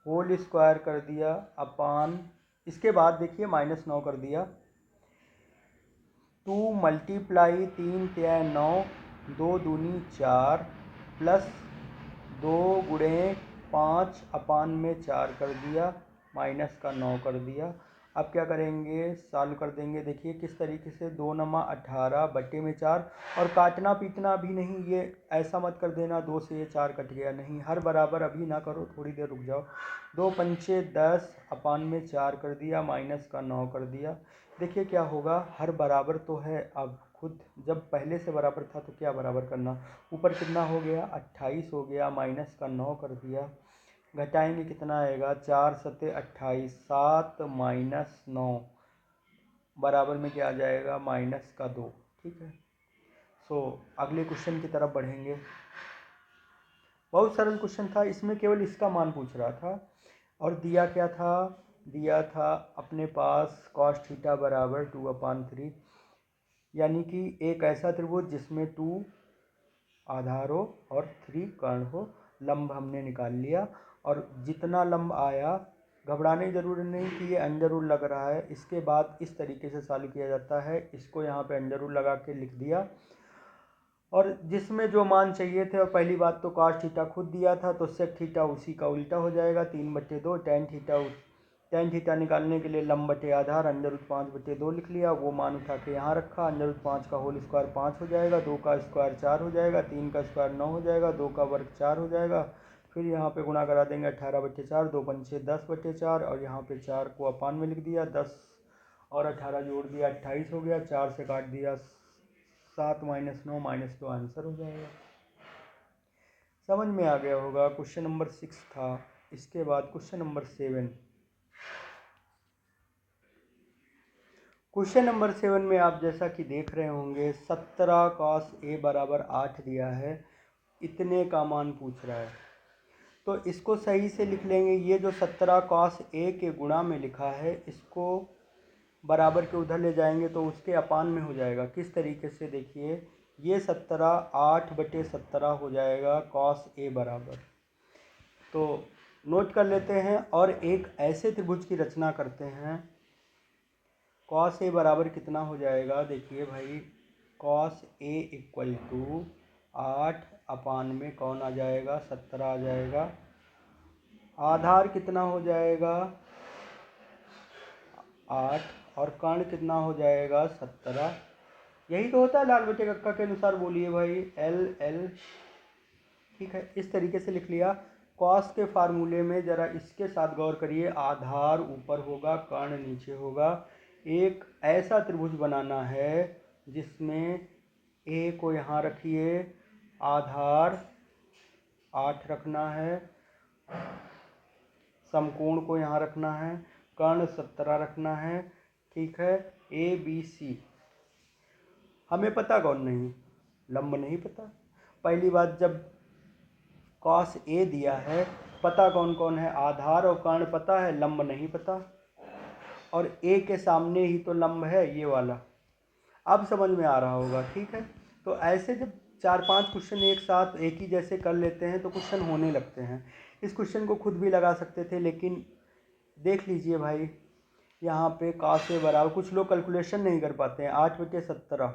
होल स्क्वायर कर दिया अपान, इसके बाद देखिए -9 कर दिया। 2 मल्टीप्लाई 3 तिया 9, 2 दूनी 4 प्लस 2 गुणे 5 अपान में 4 कर दिया, माइनस का 9 कर दिया। अब क्या करेंगे? सॉल्व कर देंगे। देखिए किस तरीके से, 2 नमा 18 बटे में 4, और काटना पीटना अभी नहीं, ये ऐसा मत कर देना 2 से ये 4 कट गया, नहीं, हर बराबर अभी ना करो, थोड़ी देर रुक जाओ। 2 पंचे 10 अपान में 4 कर दिया, माइनस का 9 कर दिया। देखिए क्या होगा, हर बराबर तो है। अब खुद जब पहले से बराबर था तो क्या बराबर करना, ऊपर कितना हो गया? 28 हो गया, माइनस का 9 कर दिया, घटाएंगे कितना आएगा? 4 सते 28, 7 माइनस 9 बराबर में क्या आ जाएगा? माइनस का 2। ठीक है, सो अगले क्वेश्चन की तरफ बढ़ेंगे। बहुत सरल क्वेश्चन था, इसमें केवल इसका मान पूछ रहा था। और दिया क्या था? दिया था अपने पास कॉस थीटा बराबर 2/3, यानी कि एक ऐसा त्रिभुज जिसमें 2 आधार हो और 3 कर्ण हो। लंब हमने निकाल लिया, और जितना लंब आया, घबराने की ज़रूरत नहीं कि ये अंडर रूट लग रहा है। इसके बाद इस तरीके से सॉल्व किया जाता है, इसको यहाँ पे अंडर रूट लगा के लिख दिया, और जिसमें जो मान चाहिए थे, और पहली बात तो कॉस थीटा खुद दिया था, तो सेक थीटा उसी का उल्टा हो जाएगा, 3/2 टेन थीटा tan थीटा निकालने के लिए लंब बटे आधार √5/2 लिख लिया, वो मान उठा के यहाँ रखा। √5 का होल स्क्वायर 5 हो जाएगा, 2 का स्क्वायर 4 हो जाएगा, 3 का स्क्वायर 9 हो जाएगा, 2 का वर्ग 4 हो जाएगा। फिर यहाँ पे गुणा करा देंगे 18/4, 2 पंचे 10/4, और यहाँ पे 4 को अपान में लिख दिया, 10 और 18 जोड़ दिया 28 हो गया, 4 से काट दिया 7 - 9 - 2 आंसर हो जाएगा। समझ में आ गया होगा। क्वेश्चन नंबर 6 था। इसके बाद क्वेश्चन नंबर 7। क्वेश्चन नंबर 7 में आप जैसा कि देख रहे होंगे 17 cos a बराबर 8 दिया है, इतने का मान पूछ रहा है। तो इसको सही से लिख लेंगे। ये जो 17 cos a के गुणा में लिखा है, इसको बराबर के उधर ले जाएंगे तो उसके अपान में हो जाएगा। किस तरीके से, देखिए ये 17 8/17 हो जाएगा cos a बराबर। तो नोट कर लेते हैं और एक ऐसे त्रिभुज की रचना करते हैं। cos a बराबर कितना हो जाएगा, देखिए भाई cos a = 8 अपान में कौन आ जाएगा, 17 आ जाएगा। आधार कितना हो जाएगा 8, और कर्ण कितना हो जाएगा 17। यही तो होता है लाल बटे कक्का के अनुसार, बोलिए भाई LL। ठीक है, इस तरीके से लिख लिया। कॉस के फार्मूले में जरा इसके साथ गौर करिए, आधार ऊपर होगा, कर्ण नीचे होगा। एक ऐसा त्रिभुज बनाना है जिसमें ए को यहाँ रखिए, आधार 8 रखना है, समकोण को यहाँ रखना है, कर्ण 17 रखना है। ठीक है, ABC हमें पता कौन नहीं, लंब नहीं पता। पहली बात, जब cos A दिया है, पता कौन कौन है, आधार और कर्ण पता है, लंब नहीं पता। और A के सामने ही तो लंब है, ये वाला। अब समझ में आ रहा होगा। ठीक है, तो ऐसे जब 4-5 क्वेश्चन एक साथ एक ही जैसे कर लेते हैं तो क्वेश्चन होने लगते हैं। इस क्वेश्चन को खुद भी लगा सकते थे, लेकिन देख लीजिए भाई, यहाँ पे cos A बराबर, कुछ लोग कैलकुलेशन नहीं कर पाते हैं, 8/17।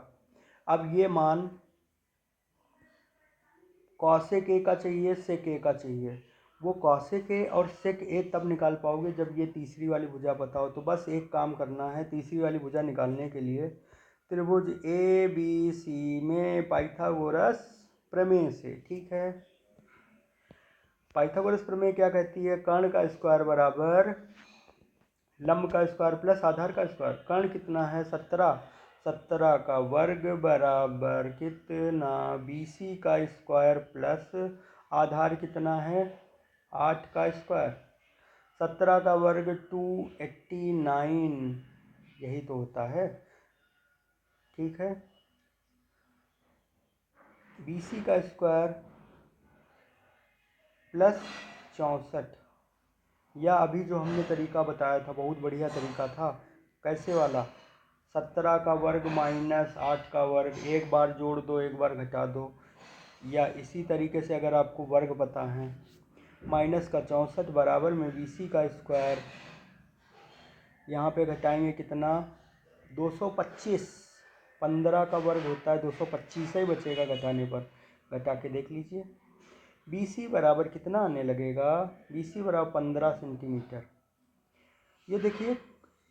अब ये मान कॉसेक ए का चाहिए, सेक ए का चाहिए। वो कॉसेक ए और सेक ए तब निकाल पाओगे जब ये तीसरी वाली भुजा पता हो। तो बस एक काम करना है, तीसरी वाली भुजा निकालने के लिए त्रिभुज ABC में पाइथागोरस प्रमेय से। ठीक है, पाइथागोरस प्रमेय क्या कहती है, कर्ण का स्क्वायर बराबर लंब का स्क्वायर प्लस आधार का स्क्वायर। कर्ण कितना है 17, 17 का वर्ग बराबर कितना, BC का स्क्वायर प्लस आधार कितना है 8 का स्क्वायर। 17 का वर्ग 289, यही तो होता है। ठीक है, BC का स्क्वायर प्लस 64, या अभी जो हमने तरीका बताया था बहुत बढ़िया तरीका था। कैसे वाला, 17 का वर्ग माइनस 8 का वर्ग, एक बार जोड़ दो एक बार घटा दो। या इसी तरीके से अगर आपको वर्ग पता है, माइनस का 64 बराबर में BC का स्क्वायर, यहाँ पे घटाएंगे कितना 225। 15 का वर्ग होता है 225 ही बचेगा घटाने पर, घटा के देख लीजिए। BC बराबर कितना आने लगेगा, BC बराबर 15 सेंटीमीटर। ये देखिए,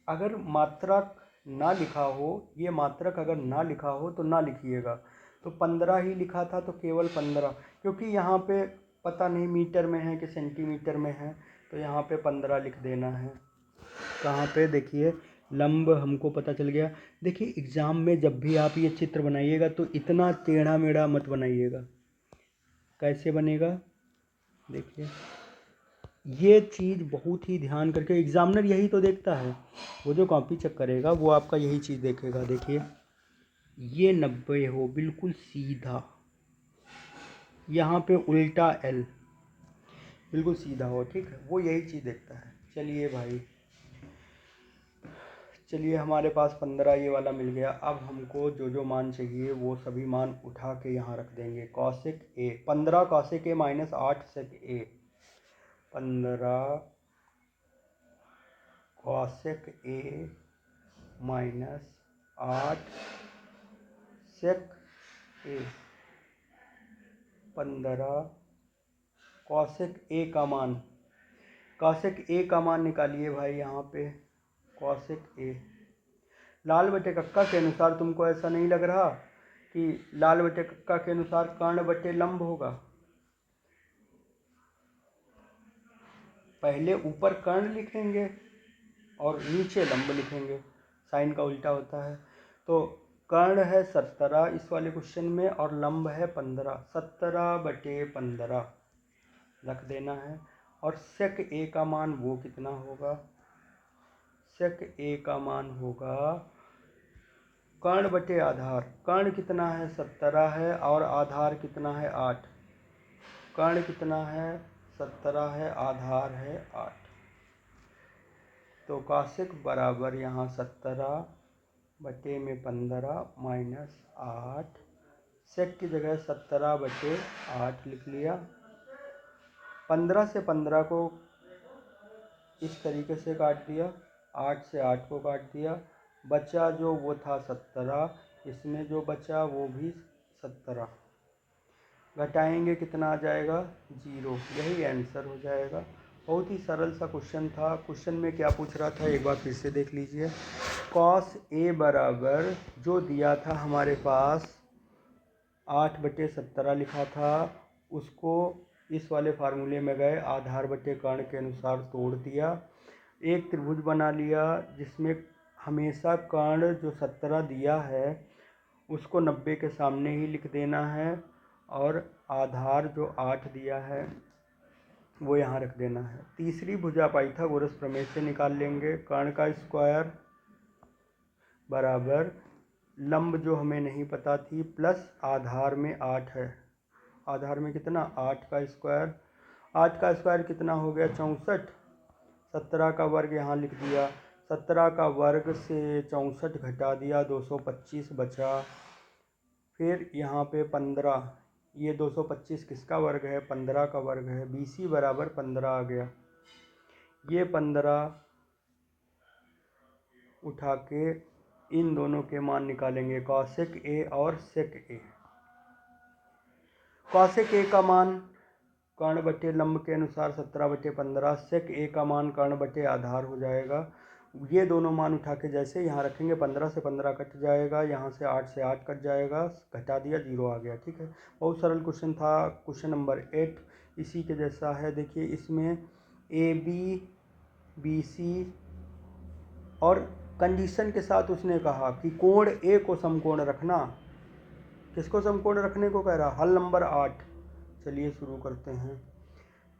अगर मात्रक ना लिखा हो, ये मात्रक अगर ना लिखा हो तो ना लिखिएगा। तो 15 ही लिखा था तो केवल 15, क्योंकि यहाँ पे पता नहीं मीटर में है कि सेंटीमीटर में है, तो यहाँ पे 15 लिख देना है। कहाँ पे, देखिए लंब हमको पता चल गया। देखिए एग्ज़ाम में जब भी आप ये चित्र बनाइएगा तो इतना टेढ़ा मेढ़ा मत बनाइएगा। कैसे बनेगा, देखिए ये चीज़ बहुत ही ध्यान करके, एग्जामिनर यही तो देखता है, वो जो कॉपी चेक करेगा वो आपका यही चीज़ देखेगा। देखिए ये 90 हो बिल्कुल सीधा, यहाँ पे उल्टा L बिल्कुल सीधा हो। ठीक है, वो यही चीज़ देखता है। चलिए भाई, चलिए हमारे पास 15 ये वाला मिल गया। अब हमको जो जो मान चाहिए वो सभी मान उठा के यहाँ रख देंगे। Cosec A 15 cosec A minus 8 sec A, 15 cosec A minus 8 sec A, 15 cosec A का मान, कॉसेक ए का मान निकालिए भाई यहाँ पे, कॉसेक ए। लाल बटे कक्का के अनुसार तुमको ऐसा नहीं लग रहा कि लाल बटे कक्का के अनुसार कर्ण बटे लंब होगा? पहले ऊपर कर्ण लिखेंगे और नीचे लंब लिखेंगे, साइन का उल्टा होता है। तो कर्ण है 17 इस वाले क्वेश्चन में और लंब है 15, 17/15 रख देना है। और सेक ए का मान वो कितना होगा? सेक ए का मान होगा कर्ण बटे आधार। कर्ण कितना है? 17 है और आधार कितना है? 8। कर्ण कितना है? 17 है, आधार है 8। तो कॉसेक बराबर यहाँ 17/15 -8। सेक की जगह 17/8 लिख लिया। 15 से 15 को इस तरीके से काट दिया, 8 से 8 को काट दिया, बचा जो वो था 17, इसमें जो बचा वो भी 17। घटाएंगे कितना आ जाएगा? 0। यही आंसर हो जाएगा। बहुत ही सरल सा क्वेश्चन था। क्वेश्चन में क्या पूछ रहा था एक बार फिर से देख लीजिए। कॉस ए बराबर जो दिया था हमारे पास 8/17 लिखा था, उसको इस वाले फार्मूले में गए, आधार बटे कर्ण के अनुसार तोड़ दिया, एक त्रिभुज बना लिया जिसमें हमेशा कर्ण जो 17 दिया है उसको 90 के सामने ही लिख देना है और आधार जो 8 दिया है वो यहाँ रख देना है। तीसरी भुजा पाइथागोरस प्रमेय से निकाल लेंगे। कर्ण का स्क्वायर बराबर लंब जो हमें नहीं पता थी प्लस आधार में 8 है। आधार में कितना? 8 का स्क्वायर। 8 का स्क्वायर कितना हो गया? 64। 17 का वर्ग यहाँ लिख दिया। 17 का वर्ग से 64 घटा दिया, 225 बचा। फिर यहाँ पे 15, ये 225 किसका वर्ग है? 15 का वर्ग है। BC बराबर 15 आ गया। ये 15 उठा के इन दोनों के मान निकालेंगे, कॉसेक ए और सेक ए। कॉसेक ए का मान कर्ण बटे लंब के अनुसार 17/15, सेक ए का मान कर्ण बटे आधार हो जाएगा। ये दोनों मान उठा के जैसे यहाँ रखेंगे, 15 से 15 कट जाएगा, यहाँ से 8 से 8 कट जाएगा, घटा दिया, 0 आ गया। ठीक है, बहुत सरल क्वेश्चन था। क्वेश्चन नंबर 8 इसी के जैसा है। देखिए इसमें AB BC और कंडीशन के साथ उसने कहा कि कोण ए को समकोण रखना। किसको समकोण रखने को कह रहा? हल नंबर 8। चलिए शुरू करते हैं।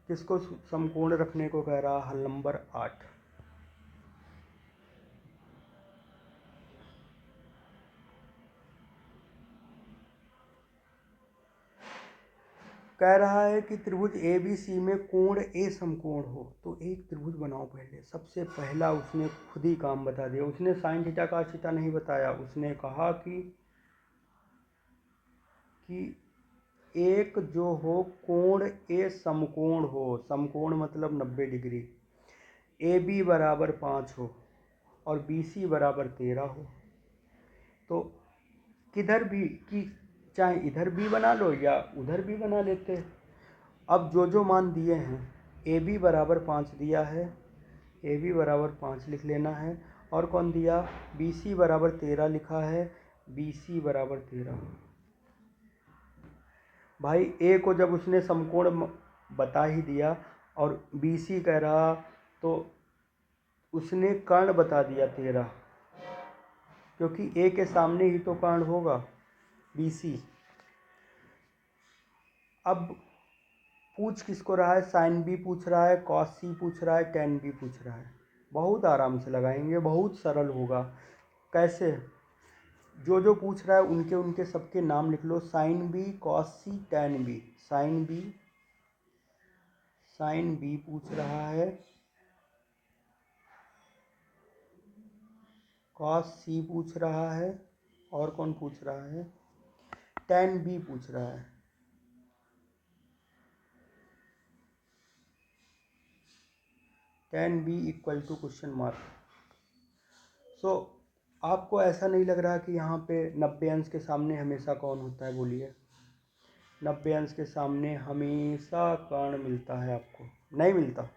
किसको समकोण रखने को कह रहा? हल नंबर 8। कह रहा है कि त्रिभुज ABC में कोण ए समकोण हो। तो एक त्रिभुज बनाओ पहले। सबसे पहला उसने खुद ही काम बता दिया। उसने साइन थीटा का थीटा नहीं बताया। उसने कहा कि एक जो हो कोण ए समकोण हो। समकोण मतलब 90 डिग्री। AB बराबर 5 हो और BC बराबर 13 हो। तो किधर भी कि चाहे इधर भी बना लो या उधर भी बना लेते। अब जो मान दिए हैं, AB बराबर 5 दिया है, AB बराबर 5 लिख लेना है। और कौन दिया? BC बराबर 13 लिखा है, BC बराबर 13। भाई ए को जब उसने समकोण बता ही दिया और BC कह रहा, तो उसने कर्ण बता दिया 13, क्योंकि ए के सामने ही तो कर्ण होगा BC। अब पूछ किसको रहा है? साइन बी पूछ रहा है, कॉस सी पूछ रहा है, टेन बी पूछ रहा है। बहुत आराम से लगाएंगे, बहुत सरल होगा। कैसे? जो पूछ रहा है उनके उनके सबके नाम लिख लो। साइन बी, कॉस सी, टेन बी। साइन बी पूछ रहा है, कॉस सी पूछ रहा है, और कौन पूछ रहा है? टेन बी पूछ रहा है। Ten B equal to question mark. So आपको ऐसा नहीं लग रहा कि यहाँ पे 90 अंश के सामने हमेशा कौन होता है? बोलिए। 90 अंश के सामने हमेशा कर्ण मिलता है। आपको नहीं मिलता?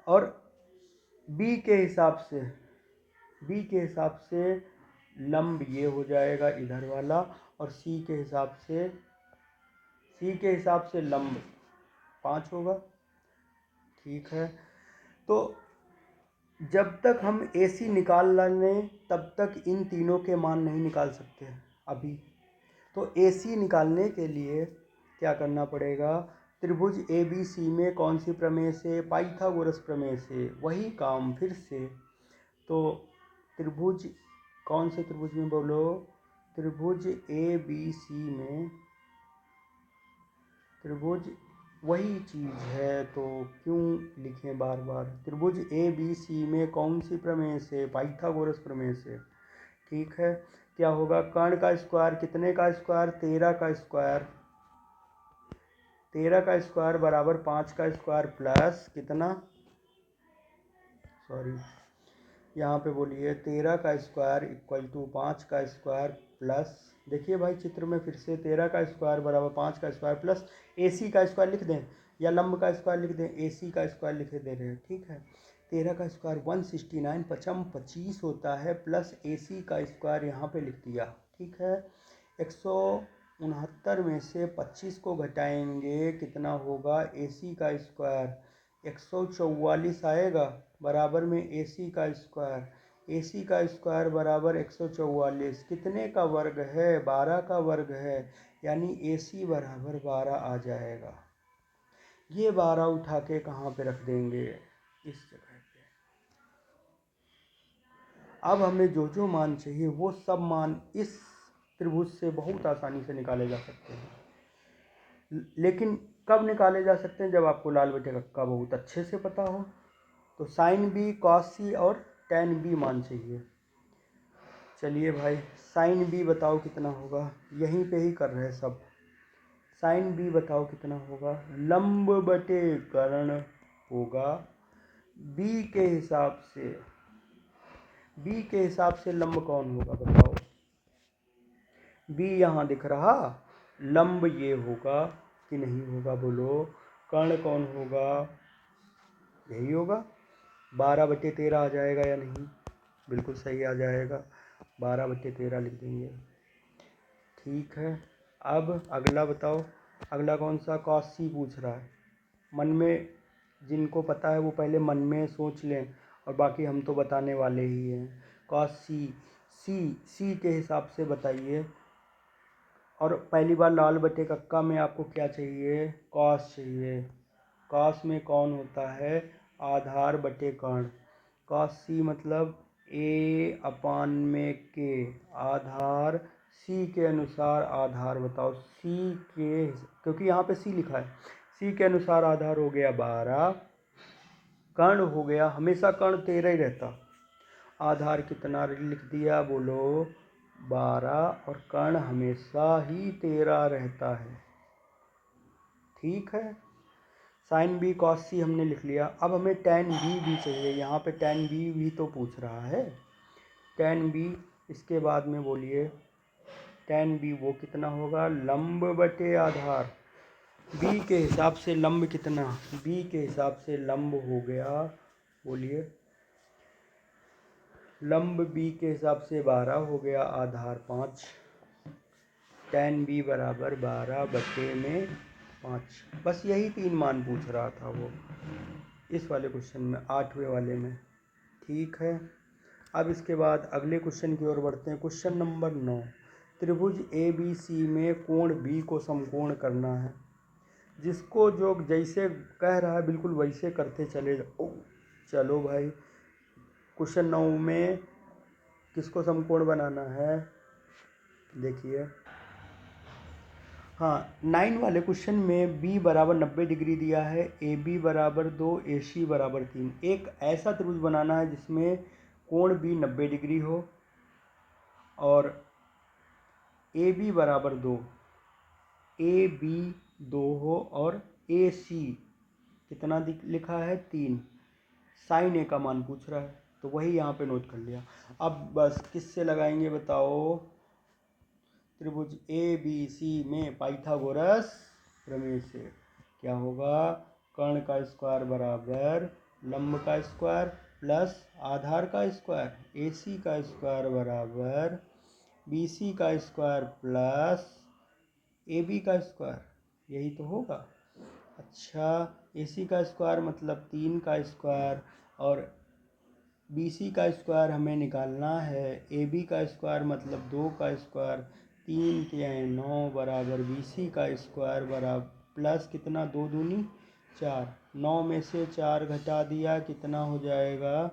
और बी के हिसाब से लंब ये हो जाएगा इधर वाला, और सी के हिसाब से लंब 5 होगा। ठीक है, तो जब तक हम AC निकाल लें तब तक इन तीनों के मान नहीं निकाल सकते अभी। तो AC निकालने के लिए क्या करना पड़ेगा, त्रिभुज ABC में कौन सी प्रमेय से, पाइथागोरस प्रमेय से। वही काम फिर से, तो त्रिभुज कौन से त्रिभुज में बोलो, त्रिभुज ABC में त्रिभुज वही चीज़ है, तो क्यों लिखें बार बार। त्रिभुज ABC में कौन सी प्रमेय से, पाइथागोरस प्रमेय से। ठीक है, क्या होगा, कर्ण का स्क्वायर कितने का स्क्वायर, 13 का स्क्वायर, 13 का स्क्वायर बराबर 5 का स्क्वायर प्लस कितना, सॉरी यहाँ पे बोलिए 13 का स्क्वायर इक्वल टू 5 का स्क्वायर प्लस, देखिए भाई चित्र में फिर से 13 का स्क्वायर बराबर 5 का स्क्वायर प्लस AC का स्क्वायर लिख दें या लंब का स्क्वायर लिख दें, AC का स्क्वायर लिख दे रहे हैं। ठीक है, 13 का स्क्वायर 169 पचम 25 होता है, प्लस AC का स्क्वायर यहाँ पे लिख दिया। ठीक है, 169 में से 25 को घटाएंगे कितना होगा, AC का स्क्वायर 144 आएगा, बराबर में AC का स्क्वायर, AC का स्क्वायर बराबर 144, कितने का वर्ग है, 12 का वर्ग है, यानी AC बराबर 12 आ जाएगा। ये 12 उठा के कहाँ पे रख देंगे, इस जगह पे। अब हमें जो जो मान चाहिए वो सब मान इस त्रिभुज से बहुत आसानी से निकाले जा सकते हैं। लेकिन कब निकाले जा सकते हैं, जब आपको लाल बटे कक्का बहुत अच्छे से पता हो। तो साइन बी, कॉस सी और टेन बी मान चाहिए। चलिए भाई, साइन बी बताओ कितना होगा, यहीं पे ही कर रहे हैं सब। साइन बी बताओ कितना होगा, लंब बटे कर्ण होगा। बी के हिसाब से लंब कौन होगा बताओ, बी यहाँ दिख रहा, लंब ये होगा कि नहीं होगा बोलो। कर्ण कौन होगा, यही होगा, 12/13 आ जाएगा या नहीं, बिल्कुल सही आ जाएगा, 12/13 लिख देंगे। ठीक है, अब अगला बताओ, अगला कौन सा, कॉस सी पूछ रहा है। मन में जिनको पता है वो पहले मन में सोच लें, और बाकी हम तो बताने वाले ही हैं। कॉस सी के हिसाब से बताइए। और पहली बार लाल बटे कक्का में आपको क्या चाहिए, कॉस चाहिए। कॉस में कौन होता है, आधार बटे कर्ण। कॉस सी मतलब A/के, आधार सी के अनुसार आधार बताओ, सी के, क्योंकि यहाँ पे सी लिखा है, सी के अनुसार आधार हो गया 12, कर्ण हो गया, हमेशा कर्ण 13 ही रहता, आधार कितना लिख दिया बोलो 12, और कर्ण हमेशा ही 13 रहता है। ठीक है, साइन बी कॉस सी हमने लिख लिया। अब हमें टेन बी भी चाहिए, यहाँ पे टेन बी भी तो पूछ रहा है। टेन बी, इसके बाद में बोलिए टेन बी वो कितना होगा, लंब बटे आधार। बी के हिसाब से लंब कितना, बी के हिसाब से लंब हो गया, बोलिए लंब बी के हिसाब से 12 हो गया, आधार 5, टेन बी बराबर 12/5। बस यही 3 मान पूछ रहा था वो इस वाले क्वेश्चन में, 8वें वाले में। ठीक है, अब इसके बाद अगले क्वेश्चन की ओर बढ़ते हैं। क्वेश्चन नंबर 9, त्रिभुज ABC में कोण B को समकोण करना है। जिसको जो जैसे कह रहा है बिल्कुल वैसे करते चले जाओ। चलो भाई, क्वेश्चन 9 में किसको समकोण बनाना है, देखिए। हाँ, 9 वाले क्वेश्चन में B बराबर 90 डिग्री दिया है, AB बराबर 2, AC बराबर 3। एक ऐसा त्रिभुज बनाना है जिसमें कोण B 90 डिग्री हो और AB बराबर 2, AB 2 हो और AC कितना लिखा है 3। साइन ए का मान पूछ रहा है, तो वही यहाँ पे नोट कर लिया। अब बस किससे लगाएंगे बताओ, त्रिभुज ABC में पाइथागोरस प्रमेय से। क्या होगा, कर्ण का स्क्वायर बराबर लंब का स्क्वायर प्लस आधार का स्क्वायर, AC का स्क्वायर बराबर BC का स्क्वायर प्लस AB का स्क्वायर, यही तो होगा। अच्छा, AC का स्क्वायर मतलब 3 का स्क्वायर और BC का स्क्वायर हमें निकालना है। AB का स्क्वायर मतलब 2 का स्क्वायर, 3 के 9 बराबर BC का स्क्वायर बराबर प्लस कितना, 2 दूनी 4, 9 में से 4 घटा दिया, कितना हो जाएगा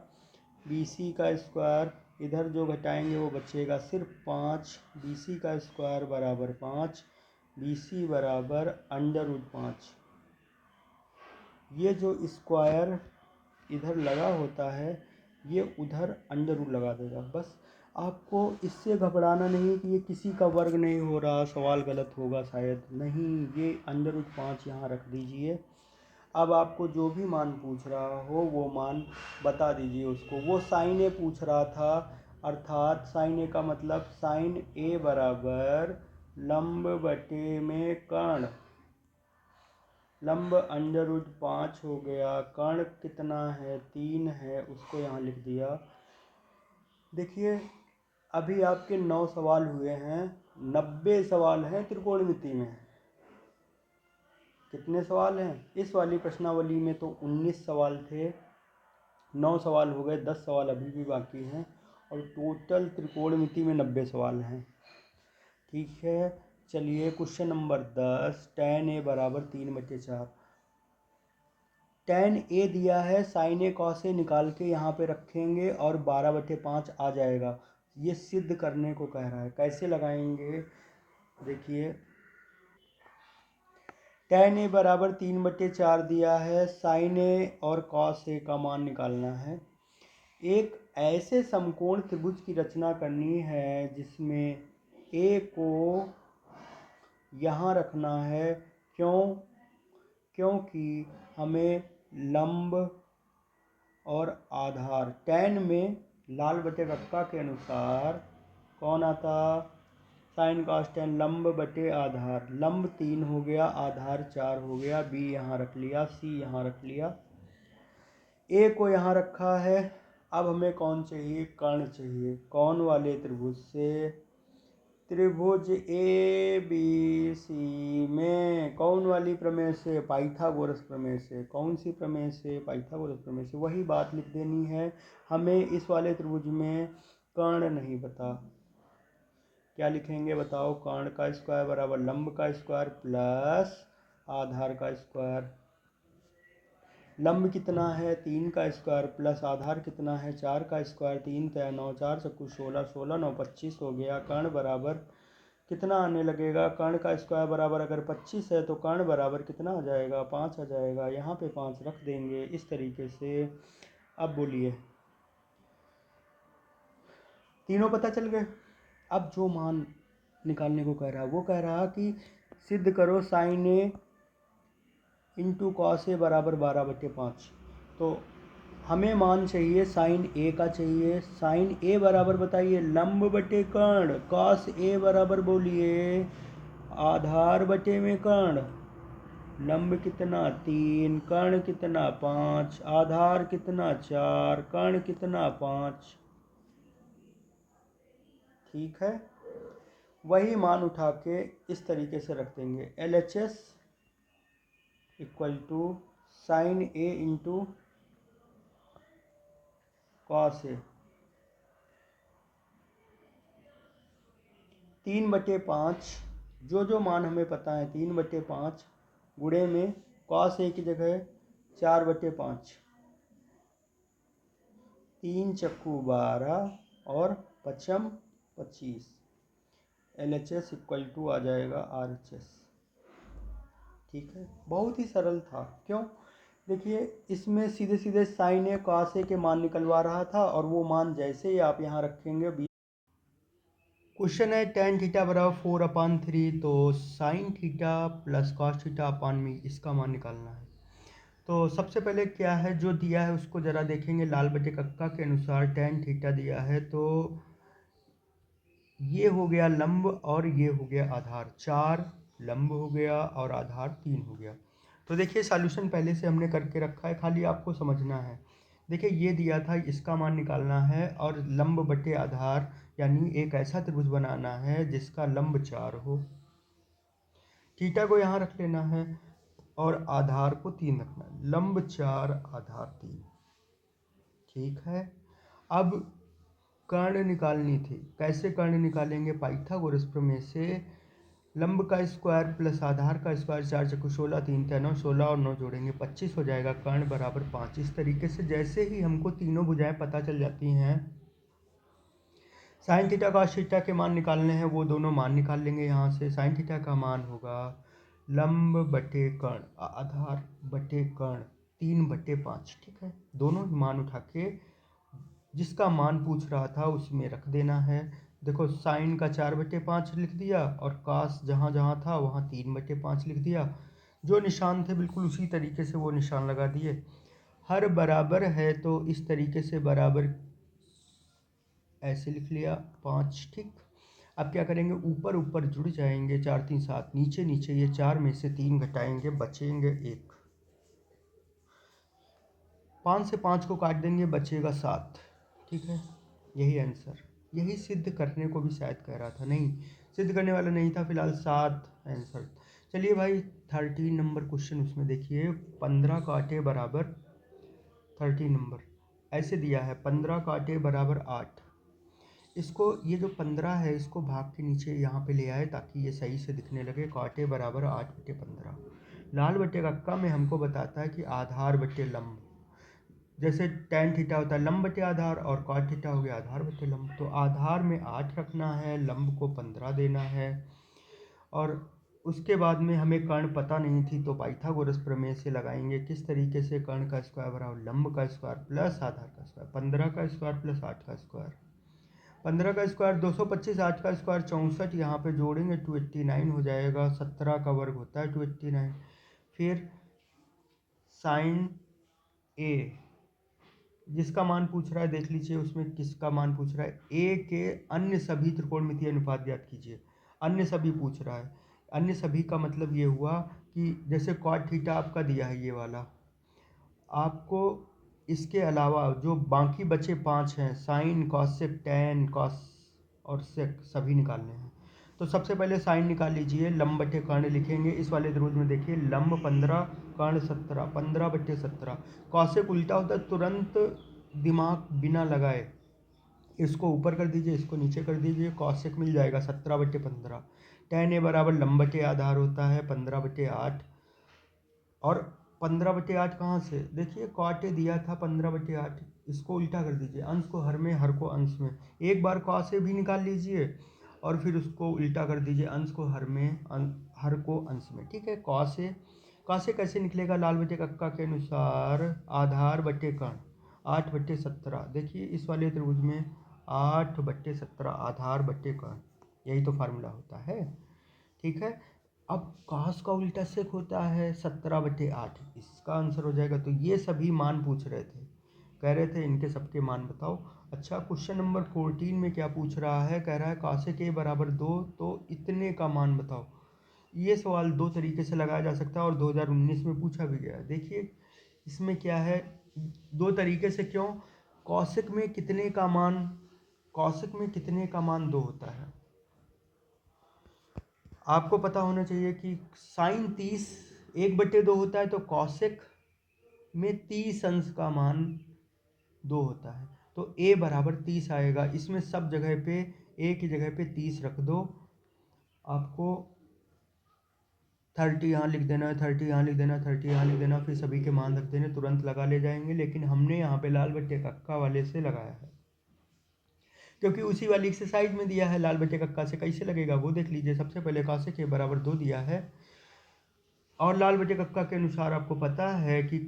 BC का स्क्वायर, इधर जो घटाएंगे वो बचेगा सिर्फ 5, BC का स्क्वायर बराबर 5, BC बराबर √5। ये जो स्क्वायर इधर लगा होता है ये उधर अंडर रूट लगा देगा। बस आपको इससे घबराना नहीं कि ये किसी का वर्ग नहीं हो रहा, सवाल गलत होगा शायद, नहीं, ये √5 यहाँ रख दीजिए। अब आपको जो भी मान पूछ रहा हो वो मान बता दीजिए उसको। वो साइन ए पूछ रहा था, अर्थात साइन ए का मतलब साइन ए बराबर लंब बटे में कर्ण, लंब √5 हो गया, कर्ण कितना है 3 है, उसको यहाँ लिख दिया। देखिए अभी आपके 9 सवाल हुए हैं, 90 सवाल हैं त्रिकोणमिति में। कितने सवाल हैं इस वाली प्रश्नावली में? तो 19 सवाल थे, 9 सवाल हो गए, 10 सवाल अभी भी बाकी हैं और टोटल त्रिकोणमिति में 90 सवाल हैं। ठीक है, चलिए क्वेश्चन नंबर 10, tan a बराबर 3/4। tan a दिया है, sin a cos a निकाल के यहाँ पे रखेंगे और 12/5 आ जाएगा। ये सिद्ध करने को कह रहा है, कैसे लगाएंगे देखिए। tan a बराबर 3/4 दिया है, sin a और cos a का मान निकालना है। एक ऐसे समकोण त्रिभुज की रचना करनी है जिसमें a को यहाँ रखना है, क्योंकि हमें लंब और आधार, tan में लाल बटे कक्का के अनुसार कौन आता, साइन कॉस tan, लंब बटे आधार, लंब 3 हो गया, आधार 4 हो गया, B यहाँ रख लिया, C यहाँ रख लिया, A को यहाँ रखा है। अब हमें कौन चाहिए, कर्ण चाहिए। कौन वाले त्रिभुज से, त्रिभुज ABC में कौन वाली प्रमेय से, पाइथागोरस प्रमेय से। कौन सी प्रमेय से, पाइथागोरस प्रमेय से। वही बात लिख देनी है हमें। इस वाले त्रिभुज में कर्ण नहीं पता, क्या लिखेंगे बताओ। कर्ण का स्क्वायर बराबर लंब का स्क्वायर प्लस आधार का स्क्वायर। लंब कितना है 3 का स्क्वायर प्लस आधार कितना है 4 का स्क्वायर, 3 3 9 4 चक्कू 16, 16 9 25 हो गया। कर्ण बराबर कितना आने लगेगा, कर्ण का स्क्वायर बराबर अगर 25 है तो कर्ण बराबर कितना आ जाएगा, 5 आ जाएगा। यहाँ पे 5 रख देंगे इस तरीके से। अब बोलिए, तीनों पता चल गए। अब जो मान निकालने को कह रहा है वो कह रहा कि सिद्ध करो साइन ए इंटू कॉस ए बराबर 12/5। तो हमें मान चाहिए साइन ए का चाहिए। साइन ए बराबर बताइए लंब बटे कर्ण, कॉस ए बराबर बोलिए आधार बटे में कर्ण। लंब कितना 3, कर्ण कितना 5, आधार कितना 4, कर्ण कितना 5। ठीक है, वही मान उठा के इस तरीके से रख देंगे। LHS equal to sine A into cos A, 3/5। जो मान हमें पता है 3/5 गुणे में कॉस ए की जगह 4/5, 3 चक्कू 12 और 5 25। LHS इक्वल टू आ जाएगा RHS। ठीक है, बहुत ही सरल था। क्यों, देखिए इसमें सीधे सीधे साइन ए कॉस ए के मान निकलवा रहा था और वो मान जैसे ही आप यहाँ रखेंगे। क्वेश्चन है tan थीटा बराबर 4/3, तो sine theta plus cos theta upon में इसका मान निकालना है। तो सबसे पहले क्या है, जो दिया है उसको ज़रा देखेंगे। लाल बटे कक्का के अनुसार tan थीटा दिया है, तो ये हो गया लंब और ये हो गया आधार। 4 लंब हो गया और आधार 3 हो गया। तो देखिए सॉल्यूशन पहले से हमने करके रखा है, खाली आपको समझना है। देखिए ये दिया था, इसका मान निकालना है और लंब बटे आधार यानी एक ऐसा त्रिभुज बनाना है जिसका लंब 4 हो। थीटा को यहाँ रख लेना है और आधार को 3 रखना है। लंब 4 आधार 3। ठीक है, अब कर्ण निकालनी थी। कैसे कर्ण निकालेंगे? पाइथागोरस प्रमेय से लंब का स्क्वायर प्लस आधार का स्क्वायर, 4 चक्कू 16, 3 × 9 16 और 9 जोड़ेंगे 25 हो जाएगा। कर्ण बराबर 5। इस तरीके से जैसे ही हमको तीनों भुजाएं पता चल जाती हैं, साइन थीटा कॉस थीटा के मान निकालने हैं, वो दोनों मान निकाल लेंगे यहाँ से। साइन थीटा का मान होगा लंब बटे कर्ण आधार बटे कर्ण 3/5। ठीक है, दोनों ही मान उठा के जिसका मान पूछ रहा था उसमें रख देना है। देखो साइन का 4/5 लिख दिया और कास जहाँ जहाँ था वहाँ 3/5 लिख दिया। जो निशान थे बिल्कुल उसी तरीके से वो निशान लगा दिए। हर बराबर है तो इस तरीके से बराबर ऐसे लिख लिया 5। ठीक, अब क्या करेंगे? ऊपर ऊपर जुड़ जाएंगे, 4 3 7, नीचे नीचे ये 4 में से 3 घटाएंगे, बचेंगे 1। 5 से 5 को काट देंगे, बचेगा 7। ठीक है, यही आंसर। यही सिद्ध करने को भी शायद कह रहा था, नहीं सिद्ध करने वाला नहीं था, फिलहाल 7 आंसर। चलिए भाई 13 नंबर क्वेश्चन उसमें देखिए, 15 काटे बराबर 13 नंबर ऐसे दिया है, 15 काटे बराबर 8। इसको ये जो 15 है इसको भाग के नीचे यहाँ पे ले आए ताकि ये सही से दिखने लगे। काटे बराबर 8/15। लाल बटे कक्का में हमको बताता है कि आधार बटे लंब, जैसे tan थीटा होता है लंब बटे आधार और cot थीटा हो गया आधार बटे लंब। तो आधार में 8 रखना है, लंब को 15 देना है। और उसके बाद में हमें कर्ण पता नहीं थी तो पाइथागोरस प्रमेय से लगाएंगे। किस तरीके से? कर्ण का स्क्वायर बराबर लंब का स्क्वायर प्लस आधार का स्क्वायर। 15 का स्क्वायर प्लस 8 का स्क्वायर, 15 का स्क्वायर 225, 8 का स्क्वायर 64, यहाँ पे जोड़ेंगे 289 हो जाएगा। 17 का वर्ग होता है 289। फिर साइन ए जिसका मान पूछ रहा है देख लीजिए, उसमें किसका मान पूछ रहा है? ए के अन्य सभी त्रिकोणमितीय अनुपात ज्ञात कीजिए। अन्य सभी पूछ रहा है। अन्य सभी का मतलब ये हुआ कि जैसे cot थीटा आपका दिया है ये वाला, आपको इसके अलावा जो बाकी बचे 5 हैं, साइन कॉसेक टैन कॉस और सेक, सभी निकालने हैं। तो सबसे पहले साइन निकाल लीजिए, लंब बटे कर्ण लिखेंगे। इस वाले त्रिभुज में देखिए लंब 15 कर्ण 17, 15/17। कॉसेक उल्टा होता है, तुरंत दिमाग बिना लगाए इसको ऊपर कर दीजिए, इसको नीचे कर दीजिए, कॉसेक मिल जाएगा 17/15। टैन ए बराबर लंब बटे आधार होता है 15/8। और 15/8 कहाँ से? देखिए कॉट ए दिया था 15/8, इसको उल्टा कर दीजिए, अंश को हर में हर को अंश में। एक बार कॉस ए भी निकाल लीजिए और फिर उसको उल्टा कर दीजिए, अंश को हर में हर को अंश में। ठीक है, कॉस ए कैसे निकलेगा? लाल बटे कक्का के अनुसार आधार बटे कर्ण 8/17। देखिए इस वाले त्रिभुज में 8/17 आधार बटे कर्ण, यही तो फार्मूला होता है। ठीक है, अब cos का उल्टा सेक होता है 17/8, इसका आंसर हो जाएगा। तो ये सभी मान पूछ रहे थे, कह रहे थे इनके सबके मान बताओ। अच्छा, क्वेश्चन नंबर 14 में क्या पूछ रहा है? कह रहा है cosec a बराबर 2, तो इतने का मान बताओ। ये सवाल दो तरीके से लगाया जा सकता है और 2019 में पूछा भी गया है। देखिए इसमें क्या है, दो तरीके से। क्यों? cosec में कितने का मान, cosec में कितने का मान 2 होता है। आपको पता होना चाहिए कि साइन 30 1/2 होता है, तो कॉसेक में 30 अंश का मान 2 होता है, तो a बराबर 30 आएगा। इसमें सब जगह पे a की जगह पे 30 रख दो। आपको 30 यहाँ लिख देना है, 30 यहाँ लिख देना, 30 यहाँ लिख देना, फिर सभी के मान रख देने, तुरंत लगा ले जाएंगे। लेकिन हमने यहाँ पे लाल बट्टे कक्का वाले से लगाया है क्योंकि उसी वाली एक्सरसाइज में दिया है। लाल बटे कक्का से कैसे लगेगा वो देख लीजिए। सबसे पहले cosec के बराबर 2 दिया है और लाल बटे कक्का के अनुसार आपको पता है कि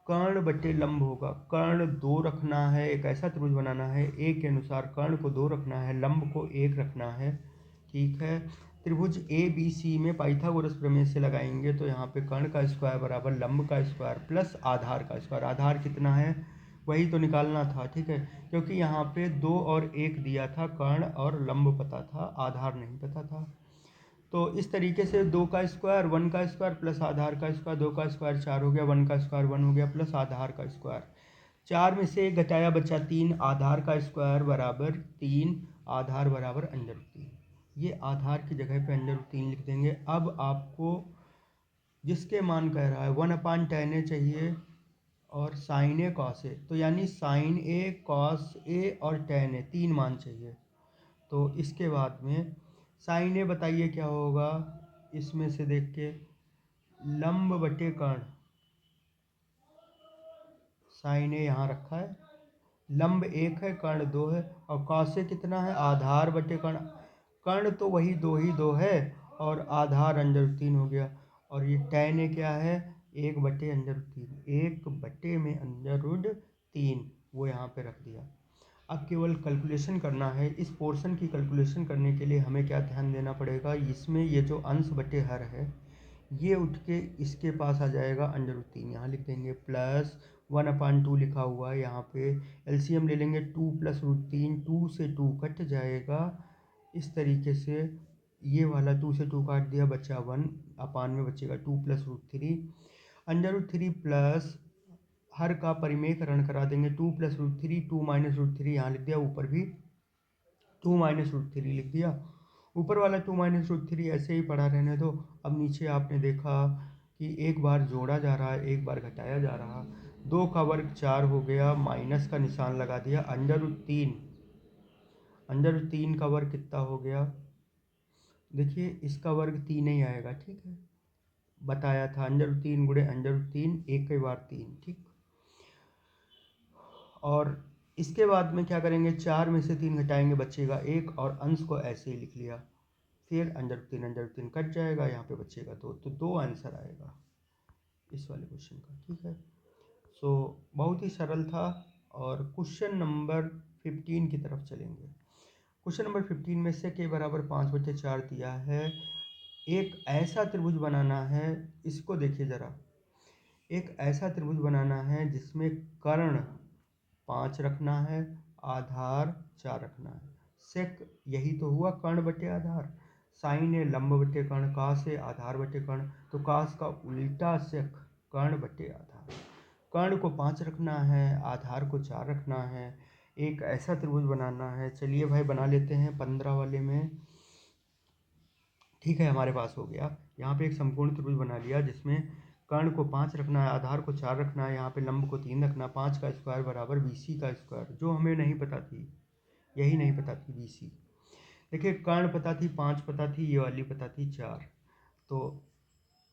कर्ण बटे लंब होगा। कर्ण 2 रखना है, एक ऐसा त्रिभुज बनाना है। ए के अनुसार कर्ण को 2 रखना है, लंब को 1 रखना है। ठीक है, त्रिभुज ए बी सी में पाइथागोरस प्रमेय से लगाएंगे तो यहाँ पे कर्ण का स्क्वायर बराबर लंब का स्क्वायर प्लस आधार का स्क्वायर। आधार कितना है वही तो निकालना था। ठीक है, क्योंकि यहाँ पे 2 और 1 दिया था, कर्ण और लंब पता था, आधार नहीं पता था। तो इस तरीके से 2 का स्क्वायर 1 का स्क्वायर प्लस आधार का स्क्वायर, 2 का स्क्वायर 4 हो गया, 1 का स्क्वायर 1 हो गया प्लस आधार का स्क्वायर। 4 में से घटाया बचा 3, आधार का स्क्वायर बराबर 3, आधार बराबर √3। ये आधार की जगह पे √3 लिख देंगे। अब आपको जिसके मान कह रहा है 1/tan a चाहिए और साइन ए कॉस ए, तो यानी साइन ए कॉस ए और tan ए 3 मान चाहिए। तो इसके बाद में साइन ए बताइए क्या होगा, इसमें से देख के लंब बटे कर्ण, साइन ए यहाँ रखा है, लंब 1 है कर्ण 2 है, और कॉस ए कितना है, आधार बटे कर्ण, कर्ण तो वही 2 ही 2 है और आधार √3 हो गया। और ये tan ए क्या है, 1/√3, 1 में √3, वो यहाँ पे रख दिया। अब केवल कैलकुलेशन करना है। इस पोर्शन की कैलकुलेशन करने के लिए हमें क्या ध्यान देना पड़ेगा, इसमें ये जो अंश बटे हर है ये उठ के इसके पास आ जाएगा √3, यहाँ लिख देंगे प्लस 1/2 लिखा हुआ है, यहाँ पे एलसीएम ले लेंगे, 2 + √3, 2 से 2 कट जाएगा, इस तरीके से ये वाला 2 से 2 काट दिया, बचा 1, अपान में बचेगा 2 + √3, √3 प्लस हर का परिमेयकरण करा देंगे, 2 + √3, 2 - √3 यहाँ लिख दिया, ऊपर भी 2 - √3 लिख दिया, ऊपर वाला 2 - √3 ऐसे ही पड़ा रहने दो। अब नीचे आपने देखा कि एक बार जोड़ा जा रहा है, एक बार घटाया जा रहा, 2 का वर्ग 4 हो गया, माइनस का निशान लगा दिया, √3 का वर्ग कितना हो गया, देखिए इसका वर्ग 3 ही आएगा, ठीक है, बताया था, √3 गुणे √3, 1 कई बार 3, ठीक। और इसके बाद में क्या करेंगे, 4 में से 3 घटाएंगे, बचेगा 1, और अंश को ऐसे ही लिख लिया, फिर √3 कट जाएगा, यहाँ पे बचेगा 2, तो 2 आंसर आएगा इस वाले क्वेश्चन का, ठीक है। सो बहुत ही सरल था। और क्वेश्चन नंबर 15 की तरफ चलेंगे। क्वेश्चन नंबर 15 में से के बराबर 5/4 दिया है, एक ऐसा त्रिभुज बनाना है, इसको देखिए ज़रा, एक ऐसा त्रिभुज बनाना है जिसमें कर्ण 5 रखना है, आधार 4 रखना है, सेक यही तो हुआ कर्ण बटे आधार, साइन ए लंब बटे कर्ण, कास ए आधार बटे कर्ण, तो कास का उल्टा सेक कर्ण बटे आधार, कर्ण को 5 रखना है, आधार को 4 रखना है, एक ऐसा त्रिभुज बनाना है। चलिए भाई बना लेते हैं 15 वाले में, ठीक है, हमारे पास हो गया। यहाँ पे एक संपूर्ण त्रिभुज बना लिया जिसमें कर्ण को 5 रखना है, आधार को 4 रखना है, यहाँ पे लंब को 3 रखना, 5 का स्क्वायर बराबर BC का स्क्वायर, जो हमें नहीं पता थी, यही नहीं पता थी BC। देखिए कर्ण पता थी, 5 पता थी, ये वाली पता थी 4, तो